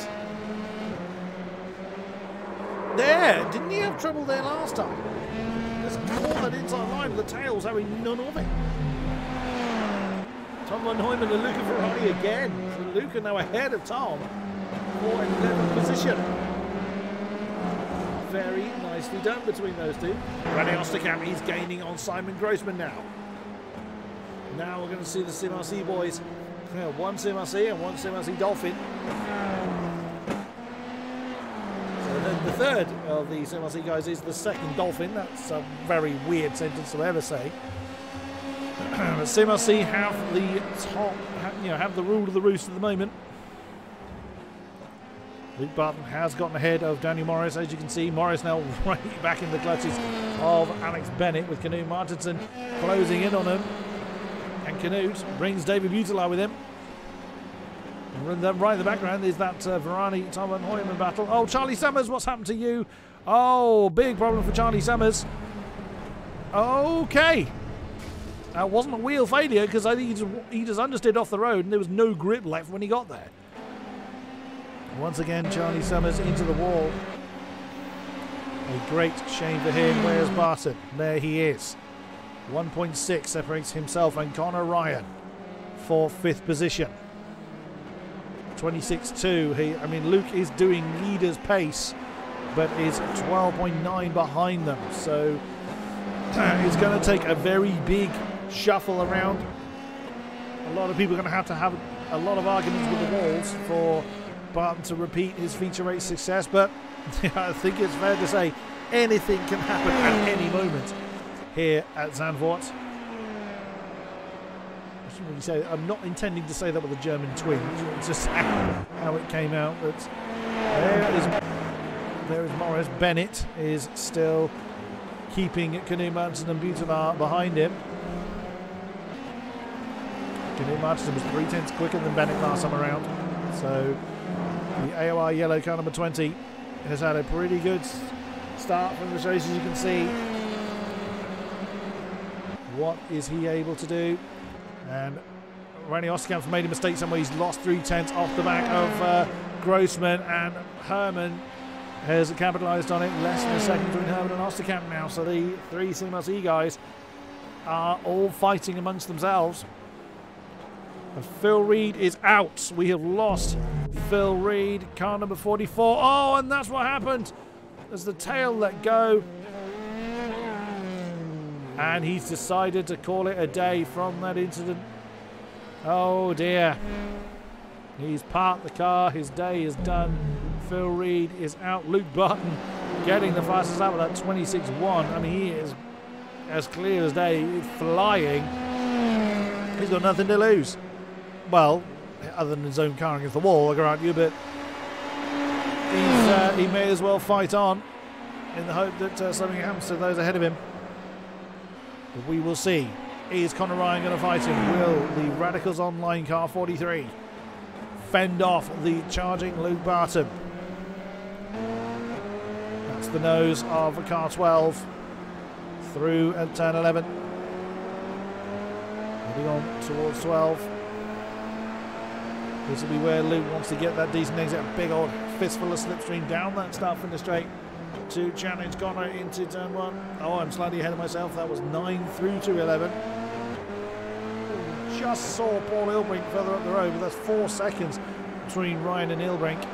S1: There! Didn't he have trouble there last time? Just caught that inside line, the tail's having none of it. Tom van Hoyman and Luca Ferrari again. So Luca now ahead of Tom for 11th position. Very nicely done between those two. Rennie Oskamp is gaining on Simon Grossman now. Now we're going to see the CMRC boys. One CMRC and one CMRC Dolphin. So then the third of the CMRC guys is the second Dolphin. That's a very weird sentence to ever say. But CMRC have the top, have the rule of the roost at the moment. Luke Barton has gotten ahead of Daniel Morris. As you can see, Morris now right back in the clutches of Alex Bennett, with Canute Martinson closing in on him. And Canute brings David Butelaar with him. And right in the background is that Varani Tom van Hoyman battle. Oh, Charlie Summers, what's happened to you? Oh, big problem for Charlie Summers. Okay. That wasn't a wheel failure because I think he just understeered off the road and there was no grip left when he got there. Once again, Charlie Summers into the wall. A great shame for him. Where's Barton? There he is. 1.6 separates himself and Connor Ryan for 5th position. 26.2. I mean, Luke is doing leader's pace, but is 12.9 behind them. So it's going to take a very big shuffle around. A lot of people are going to have a lot of arguments with the walls for Barton to repeat his feature race success, but I think it's fair to say anything can happen at any moment here at Zandvoort. I shouldn't really say, I'm not intending to say that with a German twinge, it's just how it came out. But there is Morris. Bennett is still keeping Canoe Martin and Butalar behind him. Canoe Martin was 3/10 quicker than Bennett last time around, so the AOR yellow car number 20 has had a pretty good start from this race, as you can see. What is he able to do? And Randy Osterkamp's made a mistake somewhere. He's lost 3/10 off the back of Grossman, and Herman has capitalised on it. Less than a second between Herman and Osterkamp now. So the 3 CMLC guys are all fighting amongst themselves. And Phil Reed is out. We have lost Phil Reed, car number 44. Oh, and that's what happened as the tail let go. And he's decided to call it a day from that incident. Oh dear. He's parked the car. His day is done. Phil Reed is out. Luke Barton getting the fastest lap of that 26.1. I mean, he is as clear as day. He's flying. He's got nothing to lose. Well, other than his own car against the wall, I grant you, but he may as well fight on in the hope that something happens to those ahead of him. But we will see. Is Connor Ryan going to fight him? Will the Radicals Online car 43 fend off the charging Luke Barton? That's the nose of car 12 through at turn 11. Heading on towards 12. This will be where Luke wants to get that decent exit. A big old fistful of slipstream down that start from the straight to challenge Connor into turn 1. Oh, I'm slightly ahead of myself. That was 9 through to 11. Just saw Paul Ilbrink further up the road, but that's 4 seconds between Ryan and Ilbrink.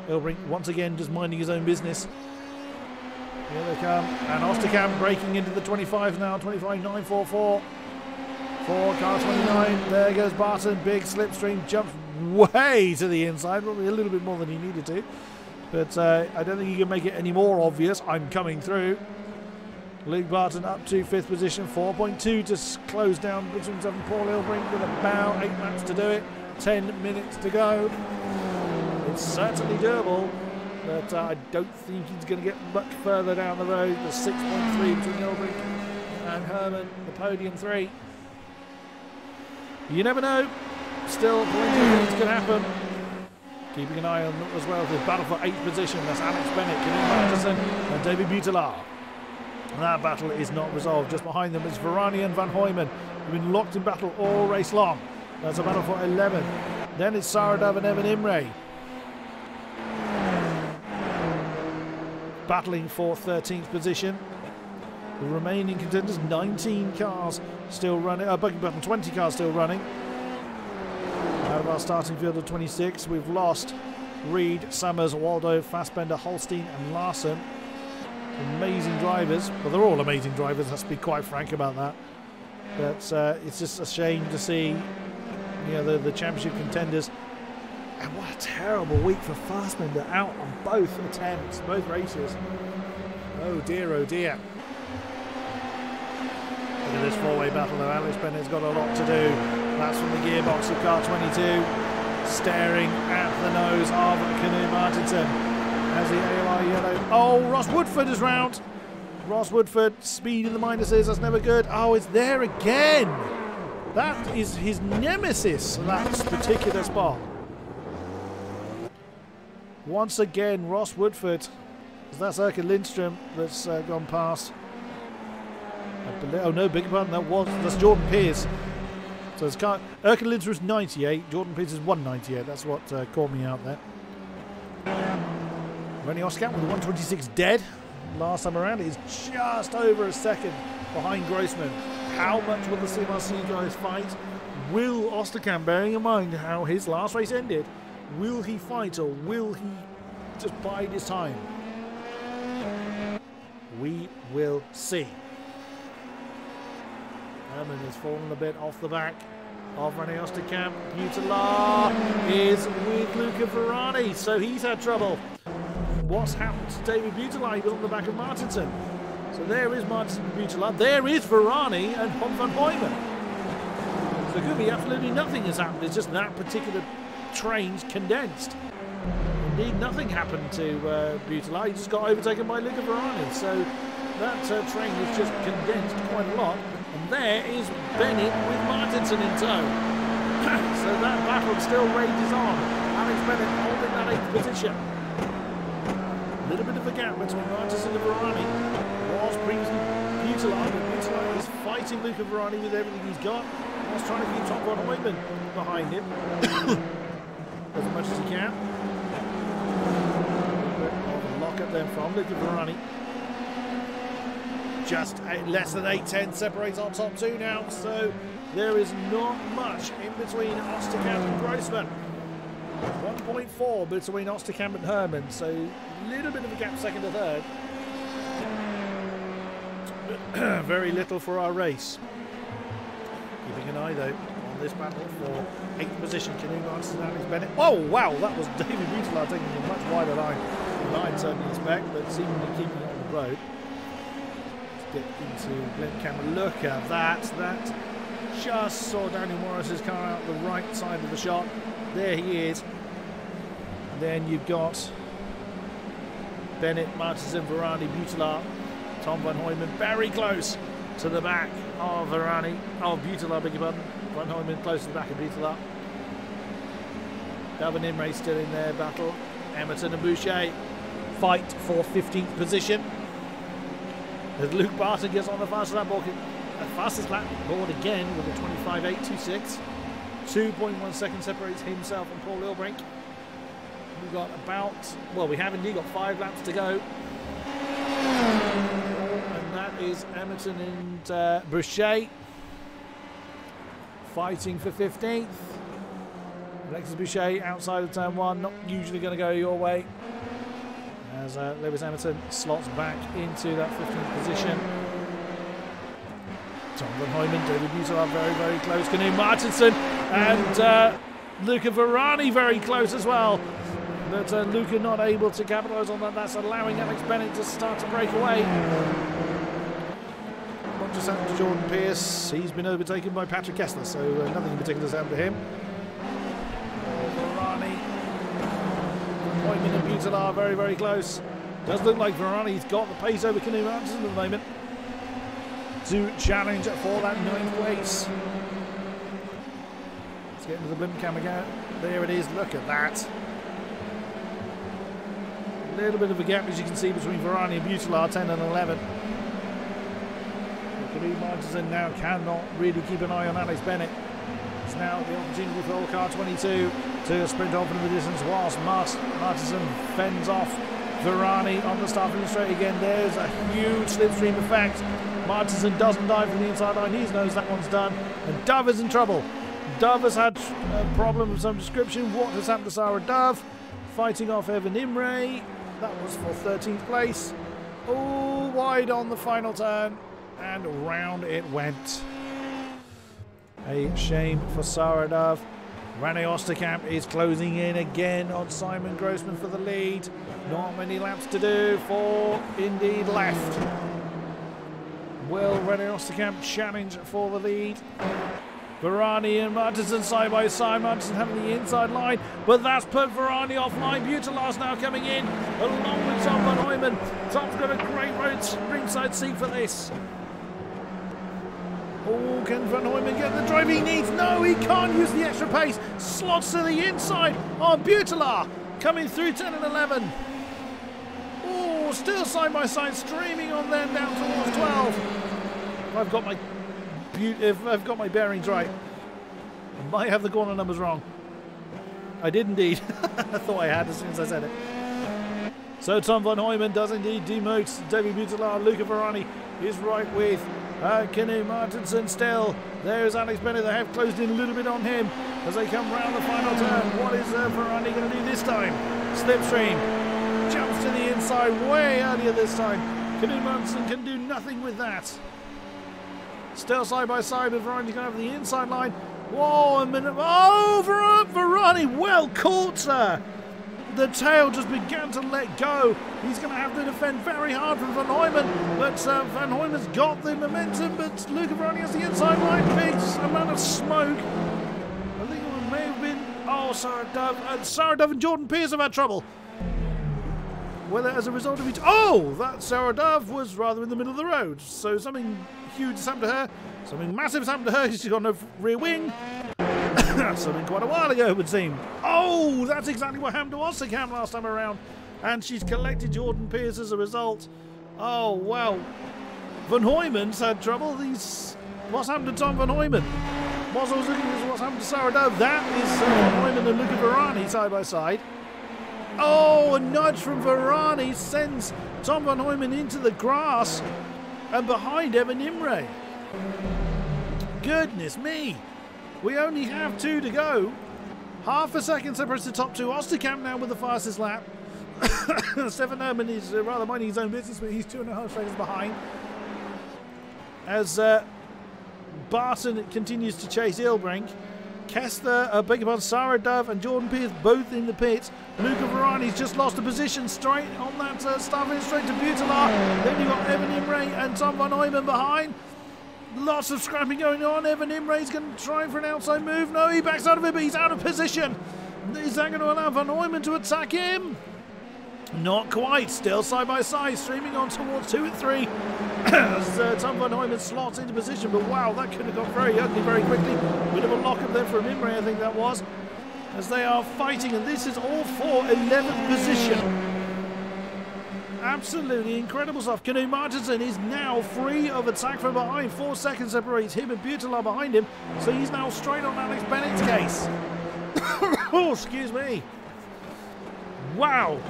S1: Ilbrink once again just minding his own business. Here they come. And Osterkamp breaking into the 25 now. 25.944 for car 29. There goes Barton. Big slipstream. Jumps way to the inside. Probably a little bit more than he needed to. But I don't think you can make it any more obvious. I'm coming through. Luke Barton up to 5th position. 4.2 to close down between himself and Paul Ilbrink with about 8 laps to do it. 10 minutes to go. It's certainly doable, but I don't think he's going to get much further down the road. The 6.3 between Ilbrink and Herman, the podium 3. You never know. Still plenty of things can happen. Keeping an eye on as well the battle for 8th position. That's Alex Bennett, Kenny Matterson and David Butalar. That battle is not resolved. Just behind them is Varani and Van Hooyman, who've been locked in battle all race long. That's a battle for 11. Then it's Sarah Dove and Evan Imre battling for 13th position. The remaining contenders, 19 cars still running. Buggy button, 20 cars still running. Out of our starting field of 26, we've lost Reed, Summers, Waldo, Fassbender, Holstein and Larson. Amazing drivers. Well, they're all amazing drivers, let's be quite frank about that. But it's just a shame to see, you know, the championship contenders. And what a terrible week for Fassbender, out on both attempts, both races. Oh dear, oh dear. Look at this four-way battle though. Alex Bennett's got a lot to do. That's from the gearbox of car 22, staring at the nose of Canoe Martinson as the AOR yellow. Oh, Ross Woodford is round. Ross Woodford, speed in the minuses, that's never good. Oh, it's there again. That is his nemesis, that particular spot. Once again, Ross Woodford. That's Erka Lindstrom that's gone past. Oh no, big pardon, that's Jordan Pierce. So it's Erkan Lindsay was 98, Jordan Pierce is 198. That's what caught me out there. Rennie Osterkamp with 126 dead. Last time around, he's just over a second behind Grossman. How much will the CMRC guys fight? Will Osterkamp, bearing in mind how his last race ended, will he fight or will he just bide his time? We will see. Herman has fallen a bit off the back of Rennie Osterkamp. Butala is with Luca Ferrari, so he's had trouble. What's happened to David Butala? He was on the back of Martinson. So there is Martinson and Butala. There is Ferrari and Van Hooyman. So it could be absolutely nothing has happened. It's just that particular train's condensed. Indeed, nothing happened to Butala. He just got overtaken by Luca Ferrari. So that train is just condensed quite a lot. And there is Bennett with Martinson in tow. So that battle still rages on. Alex Bennett holding that 8th position. A little bit of a gap between Martinson and Ferrari. Was previously Butala, but Butala is fighting Luca Ferrari with everything he's got. Was trying to keep Tom Van Hooyman behind him as much as he can. A lock at them from Luca Ferrari. Just less than 8/10 separates our top two now, so there is not much in between Osterkamp and Grossman. 1.4 between Osterkamp and Herman, so a little bit of a gap second to third. But very little for our race. Keeping an eye though on this battle for 8th position. Canoe Martinson and Alex Bennett. Oh wow, that was David Butala taking a much wider line than I'd certainly expect, but seemingly keeping it on the road. Get into blink camera. Look at that. That just saw Daniel Morris's car out the right side of the shot. There he is. Then you've got Bennett, Martinson, Varani, Butala, Tom Van Hooyman very close to the back of Varani. Oh, Butala, beg your pardon. Van Hooyman close to the back of Butala. Dalvin Imre still in their battle. Emerton and Boucher fight for 15th position. As Luke Barton gets on the fastest lap board again with a 25.826. 2.1 seconds separates himself and Paul Ilbrink. We've got about, well, we have indeed got 5 laps to go. And that is Emerton and Boucher fighting for 15th. Alexis Boucher outside of turn 1, not usually going to go your way. As Lewis Emerton slots back into that 15th position. Tom Van Hooyman, David Butala very, very close. Canoe Martinson and Luca Varani very close as well. But Luca not able to capitalise on that. That's allowing Alex Bennett to start to break away. What just happened to Jordan Pierce? He's been overtaken by Patrick Kessler, so nothing in particular has happened to him. Varani, Hooyman and Butala very, very close. Does look like Varani's got the pace over Canoe Martinson at the moment to challenge for that 9th place. Let's get into the blimp cam again. There it is, look at that. A little bit of a gap, as you can see, between Varani and Butala, 10 and 11. Canoe Martinson now cannot really keep an eye on Alex Bennett. It's now the opportunity for old car 22 to sprint off into the distance whilst Martinson fends off Varani on the start finish straight again. There's a huge slipstream effect. Martinson doesn't dive from the inside line. He knows that one's done. And Dove is in trouble. Dove has had a problem of some description. What has happened to Sarah Dove? Fighting off Evan Imre. That was for 13th place. Oh, wide on the final turn. And round it went. A shame for Sarah Dove. Rennie Osterkamp is closing in again on Simon Grossman for the lead. Not many laps to do for indeed left. Will Rennie Osterkamp challenge for the lead? Varani and Martinson side by side. Martinson having the inside line, but that's put Varani offline. Butala's now coming in along with Tom Van Hooyman. Tom's got a great ringside seat for this. Oh, can Van Hooyman get the drive he needs? No, he can't use the extra pace. Slots to the inside on Butala. Coming through 10 and 11. Oh, still side by side, streaming on them down towards 12. I've got my bearings right. I might have the corner numbers wrong. I did indeed. I thought I had as soon as I said it. So Tom van Hooijen does indeed demote David Butelar. Luca Varani is right with Kenny Martinson still. There's Alex Bennett. They have closed in a little bit on him as they come round the final turn. What is Varani going to do this time? Slipstream jumps to the inside way earlier this time. Kenny Martinson can do nothing with that. Still side by side, but Varani's going to have the inside line. Whoa, a minute. Oh, Varani, well caught, sir. The tail just began to let go. He's going to have to defend very hard from Van Hooijen, but Van Hooijen's got the momentum, but Luca Varani has the inside line. Big amount of smoke. I think it may have been, Sarah Dove and Jordan Pierce have had trouble. Whether as a result of each, that Sarah Dove was rather in the middle of the road. So something huge has happened to her. Something massive has happened to her. She's got no rear wing. Something quite a while ago, it would seem. Oh, that's exactly what happened to Osterkamp last time around. And she's collected Jordan Pierce as a result. Oh, wow. Van Hooijen's had trouble. What's happened to Tom Van Hooijen? What's happened to Sarah Dove? That is Van Hooijen and Luca Varani side by side. Oh, a nudge from Varani sends Tom Van Hooijen into the grass and behind Evan Imre. Goodness me. We only have 2 to go. Half a second separates the top 2. Osterkamp now with the fastest lap. Stefan Herman is rather minding his own business, but he's 2.5 seconds behind. As Barton continues to chase Ilbrink. Kessler, Sarah Dove and Jordan Pierce both in the pit. Luca Varani's just lost a position straight on that start finish straight to Butelar. Then you've got Evan Imre and Tom Van Hooijen behind. Lots of scrapping going on. Evan Imre's going to try for an outside move. No, he backs out of it, but he's out of position. Is that going to allow Van Hooijen to attack him? Not quite. Still side by side, streaming on towards 2 and 3. As Tom Van Hooijen slots into position, but wow, that could have got very ugly very quickly. Bit of a lock-up there from Imre, I think that was. As they are fighting, and this is all for 11th position. Absolutely incredible stuff. Kenny Martinson is now free of attack from behind. 4 seconds separates him and Butelar behind him. So he's now straight on Alex Bennett's case. Oh, excuse me. Wow.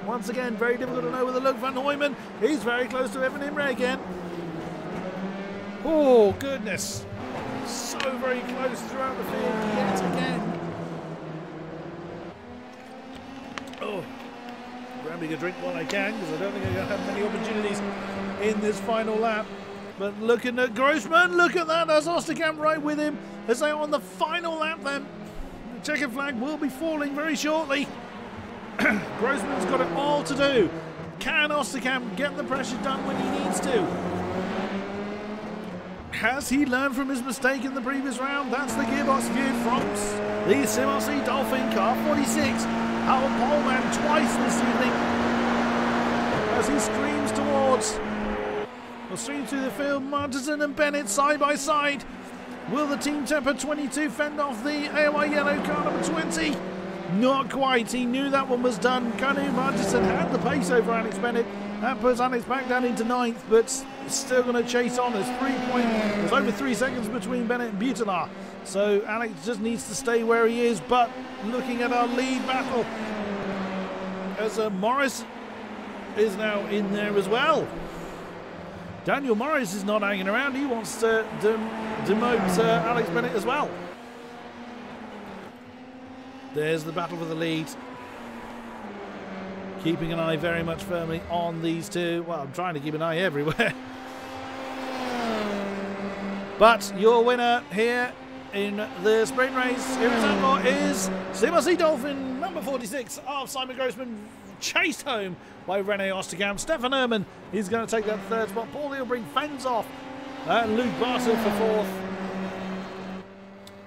S1: Once again, very difficult to know with the look. Van Hooijen, he's very close to Evan Imre again. Oh, goodness. So very close throughout the field yet again. Oh. Grabbing a drink while I can, because I don't think I'm going to have many opportunities in this final lap. But looking at Grossman, look at that, there's Osterkamp right with him as they are on the final lap then. The checkered flag will be falling very shortly. Grossman's got it all to do. Can Osterkamp get the pressure done when he needs to? Has he learned from his mistake in the previous round? That's the gearbox view from the CMRC Dolphin car 46. Howard Poleman twice this evening as he streams through the field. Martinson and Bennett side by side. Will the Team Temper 22 fend off the AOR yellow car number 20? Not quite. He knew that one was done. Kenny Martinson had the pace over Alex Bennett. That puts Alex back down into 9th, but still going to chase on. There's over 3 seconds between Bennett and Butelar. So Alex just needs to stay where he is. But looking at our lead battle, as Morris is now in there as well. Daniel Morris is not hanging around. He wants to demote Alex Bennett as well. There's the battle for the lead. Keeping an eye very much firmly on these two. Well, I'm trying to keep an eye everywhere. But your winner here in the sprint race here in Zandvoort is CMRC Dolphin number 46 of Simon Grossman, chased home by Rene Osterkamp. Stefan Herman is going to take that 3rd spot. Paul Hilbrink fends off and Luke Barton for 4th.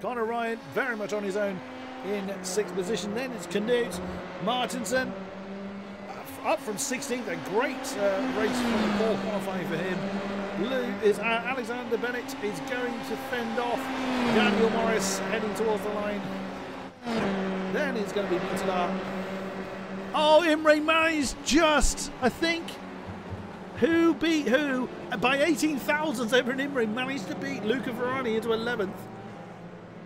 S1: Connor Ryan very much on his own in 6th position. Then it's Knut Martinson up from 16th. A great race from the pole qualifying for him. Alexander Bennett is going to fend off Daniel Morris heading towards the line. Then it's going to be Butelar. Oh, Imre managed just, I think. Who beat who? By 18 thousandths, Edwin Imrie managed to beat Luca Ferrari into 11th.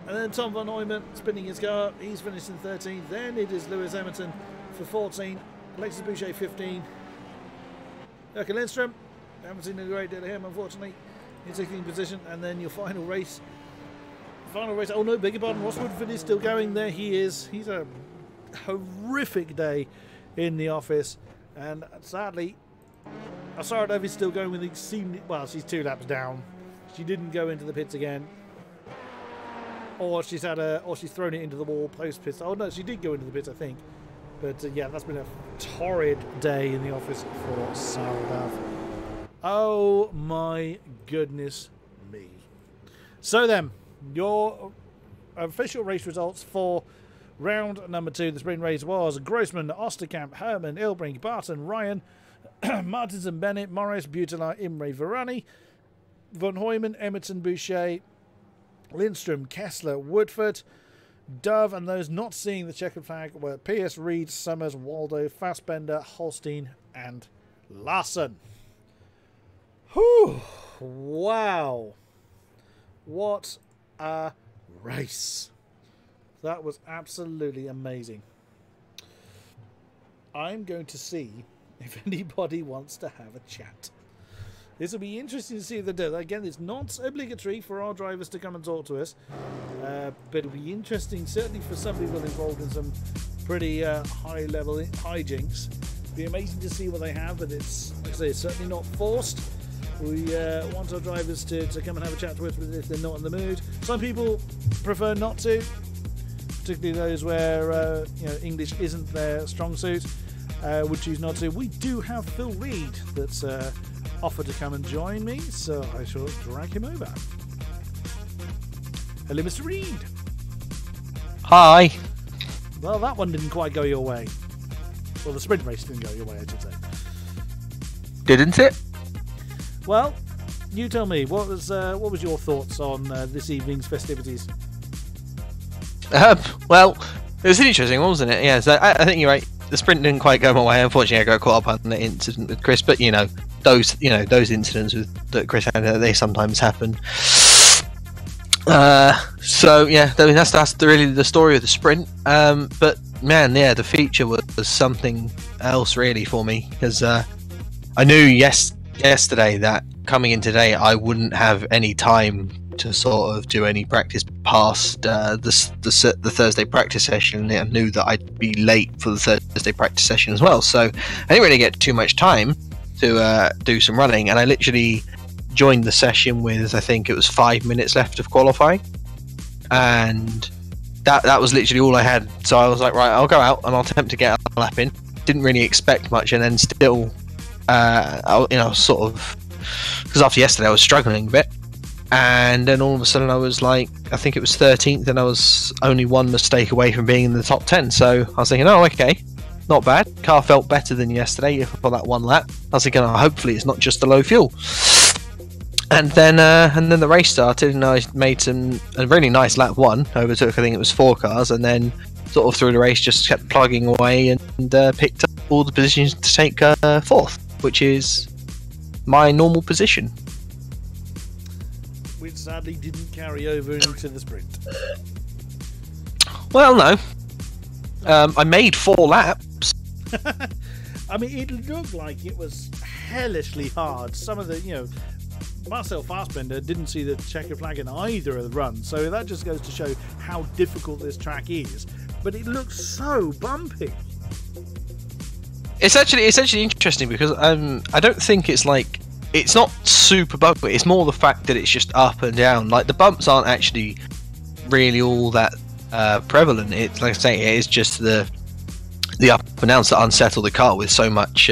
S1: And then Tom von Neumann spinning his car. He's finished in 13th. Then it is Lewis Hamilton for 14. Alexis Boucher 15. Erkan Lindstrom. Haven't seen a great deal of him, unfortunately. In 16th position. And then your final race. Final race. Oh no, beg your pardon. Ross Woodford is still going. There he is. He's a horrific day in the office. And sadly, Asara is still going with extremely. Well, she's 2 laps down. She didn't go into the pits again. Or she's thrown it into the wall post pits. Oh no, she did go into the pits, I think. But yeah, that's been a torrid day in the office for Sarah. Oh my goodness me. So then, your official race results for round number 2, the sprint race, was Grossman, Osterkamp, Herman, Ilbrink, Barton, Ryan, Martinson, Bennett, Morris, Butler, Imre, Varani, Von Hooyman, Emerton, Boucher, Lindstrom, Kessler, Woodford, Dove, and those not seeing the checkered flag were Pierce, Reed, Summers, Waldo, Fassbender, Holstein, and Larson. Whew! Wow! What a race! That was absolutely amazing. I'm going to see if anybody wants to have a chat. This will be interesting to see if they do. Again, it's not obligatory for our drivers to come and talk to us, but it'll be interesting, certainly for some people involved in some pretty high-level hijinks. It'll be amazing to see what they have, but it's, like I say, it's certainly not forced. We want our drivers to come and have a chat to us if they're not in the mood. Some people prefer not to, particularly those where English isn't their strong suit, would choose not to. We do have Phil Reed that's offered to come and join me, so I shall drag him over. Hello, Mr. Reed.
S2: Hi.
S1: Well, that one didn't quite go your way. Well, the sprint race didn't go your way, I should say.
S2: Didn't it?
S1: Well, you tell me, what was your thoughts on this evening's festivities?
S2: Well, it was an interesting one, wasn't it? Yeah, so I think you're right. The sprint didn't quite go my way. Unfortunately, I got caught up on the incident with Chris. But those incidents that Chris had, they sometimes happen. So yeah, that's really the story of the sprint. But man, yeah, the feature was something else really for me, because I knew yesterday that coming in today I wouldn't have any time to sort of do any practice past the Thursday practice session. I knew that I'd be late for the Thursday practice session as well, so I didn't really get too much time to do some running, and I literally joined the session with, I think it was 5 minutes left of qualifying, and that was literally all I had. So I was like, right, I'll go out and I'll attempt to get a lap in. Didn't really expect much, and then still sort of, because after yesterday I was struggling a bit, and then all of a sudden I was like, I think it was 13th, and I was only one mistake away from being in the top 10. So I was thinking, oh, okay, not bad. Car felt better than yesterday for that one lap. I was thinking, oh, hopefully it's not just the low fuel. And then the race started, and I made a really nice lap 1. Overtook, I think it was 4 cars, and then sort of through the race just kept plugging away and picked up all the positions to take 4th, which is my normal position.
S1: Which sadly didn't carry over into the sprint.
S2: Well, no. I made 4 laps.
S1: I mean, it looked like it was hellishly hard. Some of the, Marcel Fassbender didn't see the checkered flag in either of the runs, so that just goes to show how difficult this track is. But it looks so bumpy.
S2: It's actually interesting because I don't think it's not super bumpy. It's more the fact that it's just up and down. Like, the bumps aren't actually really all that prevalent. It's like I say, it is just the up and downs that unsettle the car with so much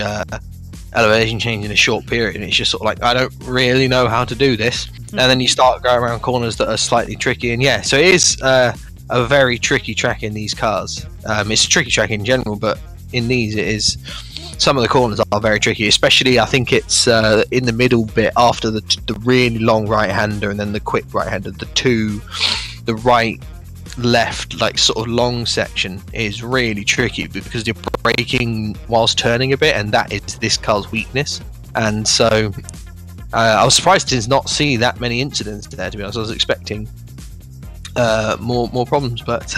S2: elevation change in a short period. And it's just sort of like, I don't really know how to do this. And then you start going around corners that are slightly tricky. And yeah, so it is a very tricky track in these cars. It's a tricky track in general, but in these it is. Some of the corners are very tricky, especially I think it's in the middle bit after the really long right-hander and then the quick right-hander. The right left, like, sort of long section is really tricky because you're braking whilst turning a bit, and that is this car's weakness. and so I was surprised to not see that many incidents there. To be honest, I was expecting more problems, but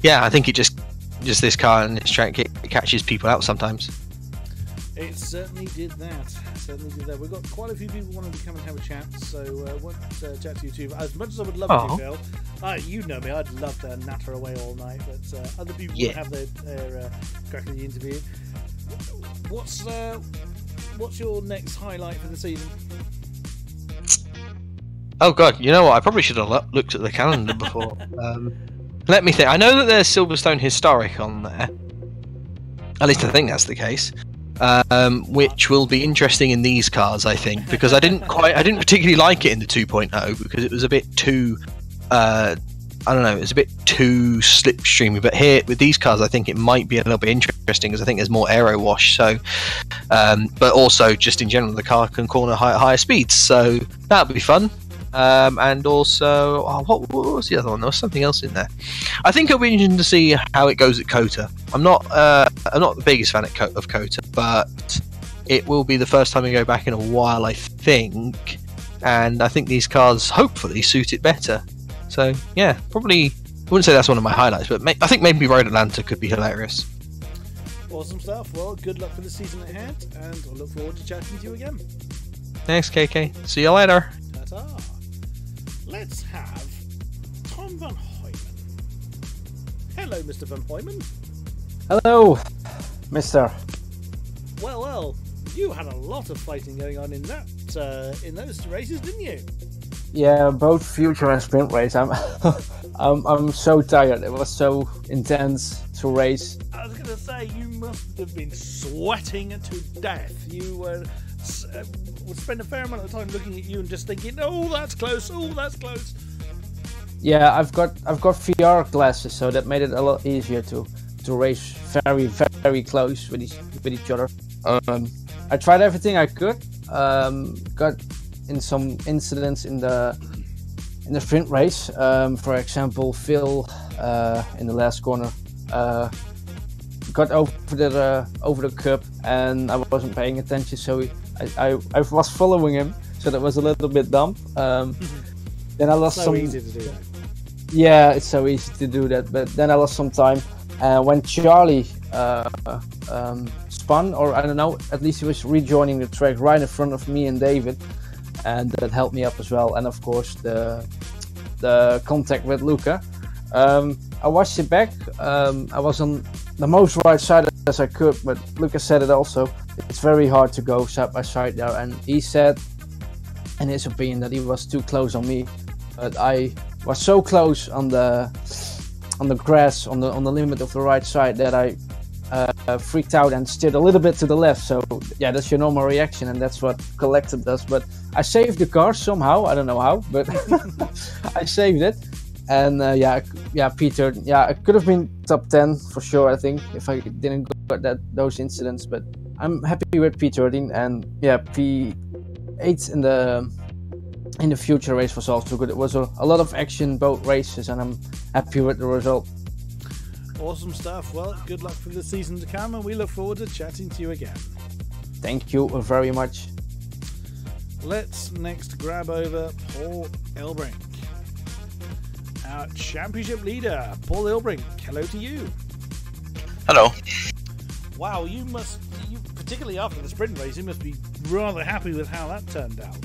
S2: yeah, I think it just this car and this track, it catches people out sometimes.
S1: It certainly did that. We've got quite a few people wanting to come and have a chat, so won't chat to you too. As much as I would love to, Phil, you know me, I'd love to natter away all night, but other people will have their crack in the interview. What's your next highlight for the season?
S2: Oh god, you know what? I probably should have looked at the calendar before. Let me think. I know that there's Silverstone Historic on there. At least I think that's the case. Which will be interesting in these cars, I think, because I didn't particularly like it in the 2.0 because it was a bit too I don't know, it was a bit too slipstreamy. But here with these cars, I think it might be a little bit interesting because I think there's more aero wash. So, but also just in general, the car can corner higher speeds, so that'll be fun. And also, what was the other one? There was something else in there. I think it'll be interesting to see how it goes at COTA. I'm not the biggest fan of COTA, but it will be the first time we go back in a while, I think. And I think these cars hopefully suit it better. So yeah, probably I wouldn't say that's one of my highlights, but I think maybe Road Atlanta could be hilarious.
S1: Awesome stuff. Well, good luck for the season ahead, and I look forward to chatting to you again.
S2: Thanks, KK. See you later.
S1: Ta-ta. Let's have Tom Van Hooyman. Hello, Mr. Van Hooyman.
S3: Hello, Mister.
S1: Well, you had a lot of fighting going on in those races, didn't you?
S3: Yeah, both future and sprint race. I'm so tired. It was so intense to race.
S1: I was going to say, you must have been sweating to death. You would spend a fair amount of time looking at you and just thinking, "Oh, that's close! Oh, that's close!"
S3: Yeah, I've got VR glasses, so that made it a lot easier to race very, very close with each other. I tried everything I could. Got in some incidents in the sprint race. For example, Phil in the last corner got over the curb, and I wasn't paying attention, so I was following him, so that was a little bit dumb. Then I lost some.
S1: Easy to do that.
S3: Yeah, it's so easy to do that, but then I lost some time. When Charlie spun, or I don't know, at least he was rejoining the track right in front of me and David, and that helped me up as well. And of course the contact with Luca. I watched it back. I was on the most right side as I could, but Luca said it also. It's very hard to go side by side there, and he said, in his opinion, that he was too close on me. But I was so close on the grass on the limit of the right side that I freaked out and steered a little bit to the left. So yeah, that's your normal reaction, and that's what collected does. But I saved the car somehow. I don't know how, but I saved it. And Peter, I could have been top 10 for sure, I think, if I didn't got those incidents. But I'm happy with P13, and yeah, P8 in the future race was also good. It was a lot of action both races, and I'm happy with the result.
S1: Awesome stuff. Well, good luck for the season to come, and we look forward to chatting to you again.
S3: Thank you very much.
S1: Let's next grab over Paul Elbrink, our championship leader. Paul Elbrink, hello to you.
S4: Hello.
S1: Wow, you particularly after the sprint race, you must be rather happy with how that turned out.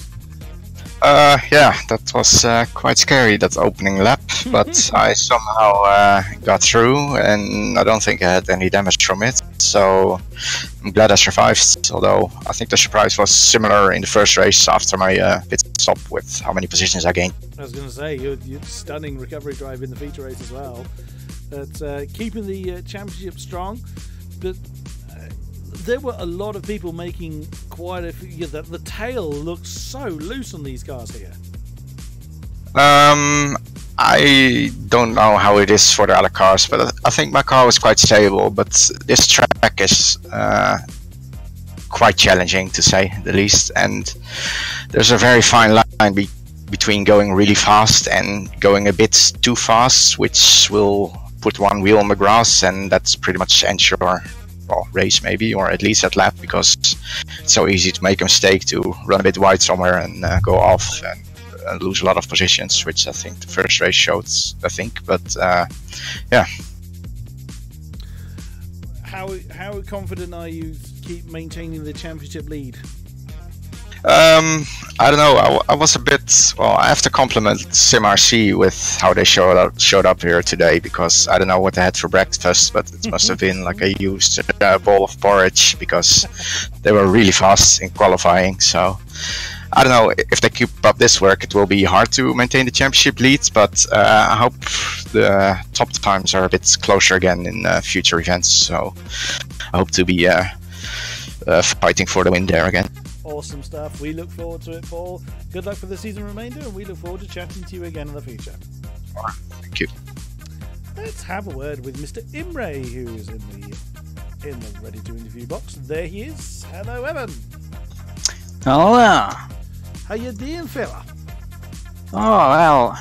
S4: Yeah, that was quite scary, that opening lap, but I somehow got through, and I don't think I had any damage from it, so I'm glad I survived, although I think the surprise was similar in the first race after my pit stop with how many positions I gained.
S1: I was going to say, your stunning recovery drive in the feature race as well, but keeping the championship strong, but there were a lot of people making quite a few. The tail looks so loose on these cars here.
S4: I don't know how it is for the other cars, but I think my car was quite stable. But this track is quite challenging, to say the least, and there's a very fine line between going really fast and going a bit too fast, which will put one wheel on the grass, and that's pretty much ensure well, race maybe, or at least that lap, because it's so easy to make a mistake, to run a bit wide somewhere and go off and lose a lot of positions, which I think the first race showed, I think. But yeah.
S1: How confident are you to keep maintaining the championship lead?
S4: I don't know. I was a bit. Well, I have to compliment SimRC with how they showed up here today, because I don't know what they had for breakfast, but it must have been like a used bowl of porridge, because they were really fast in qualifying. So I don't know, if they keep up this work, it will be hard to maintain the championship leads. But I hope the top times are a bit closer again in future events. So I hope to be fighting for the win there again.
S1: Awesome stuff. We look forward to it, Paul. Good luck for the season remainder, and we look forward to chatting to you again in the future.
S4: All right, thank you.
S1: Let's have a word with Mr. Imre, who is in the ready to interview box. There he is. Hello, Evan.
S5: Hello there.
S1: How you doing, fella?
S5: Oh well,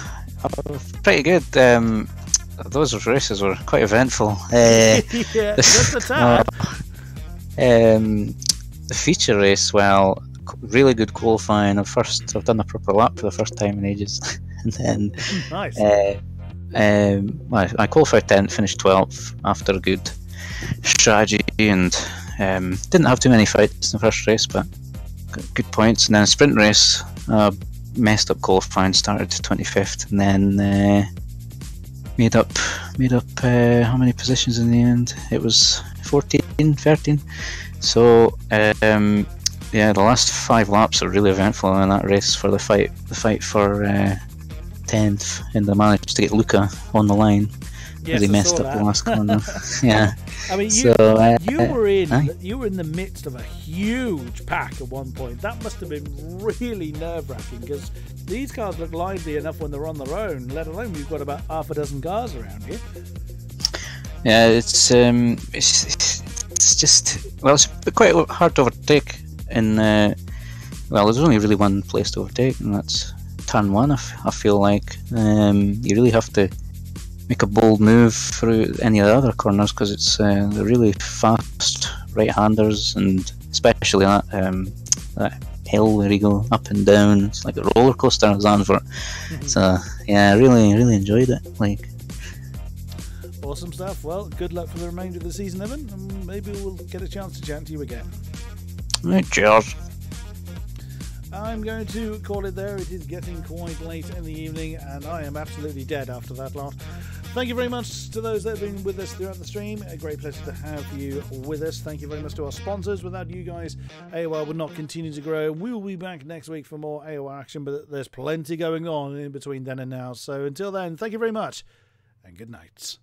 S5: pretty good. Those races were quite eventful.
S1: Yeah, just a tad.
S5: The feature race, well, really good qualifying. I've done a proper lap for the first time in ages, and then
S1: nice.
S5: I qualified 10th, finished 12th after a good strategy, and didn't have too many fights in the first race, but got good points. And then a sprint race, messed up qualifying, started 25th, and then made up how many positions in the end? It was 13. So yeah, the last 5 laps are really eventful in that race for the fight for 10th, and I managed to get Luca on the line.
S1: Yes,
S5: he messed up the last corner. Yeah.
S1: I mean, you were in the midst of a huge pack at one point. That must have been really nerve-wracking, because these cars look lively enough when they're on their own, let alone we've got about half a dozen cars around here.
S5: Yeah, it's just, well, it's quite hard to overtake. Well, there's only really one place to overtake, and that's turn 1. I feel like you really have to make a bold move through any of the other corners, because it's they're really fast right-handers, and especially that hill where you go up and down. It's like a roller coaster in Zandvoort. So yeah, I really enjoyed it. Like,
S1: awesome stuff. Well, good luck for the remainder of the season, Evan, and maybe we'll get a chance to chat to you again.
S5: right, cheers.
S1: I'm going to call it there. It is getting quite late in the evening, and I am absolutely dead after that lot. Thank you very much to those that have been with us throughout the stream. A great pleasure to have you with us. Thank you very much to our sponsors. Without you guys, AOR would not continue to grow. We will be back next week for more AOR action, but there's plenty going on in between then and now. So until then, thank you very much, and good night.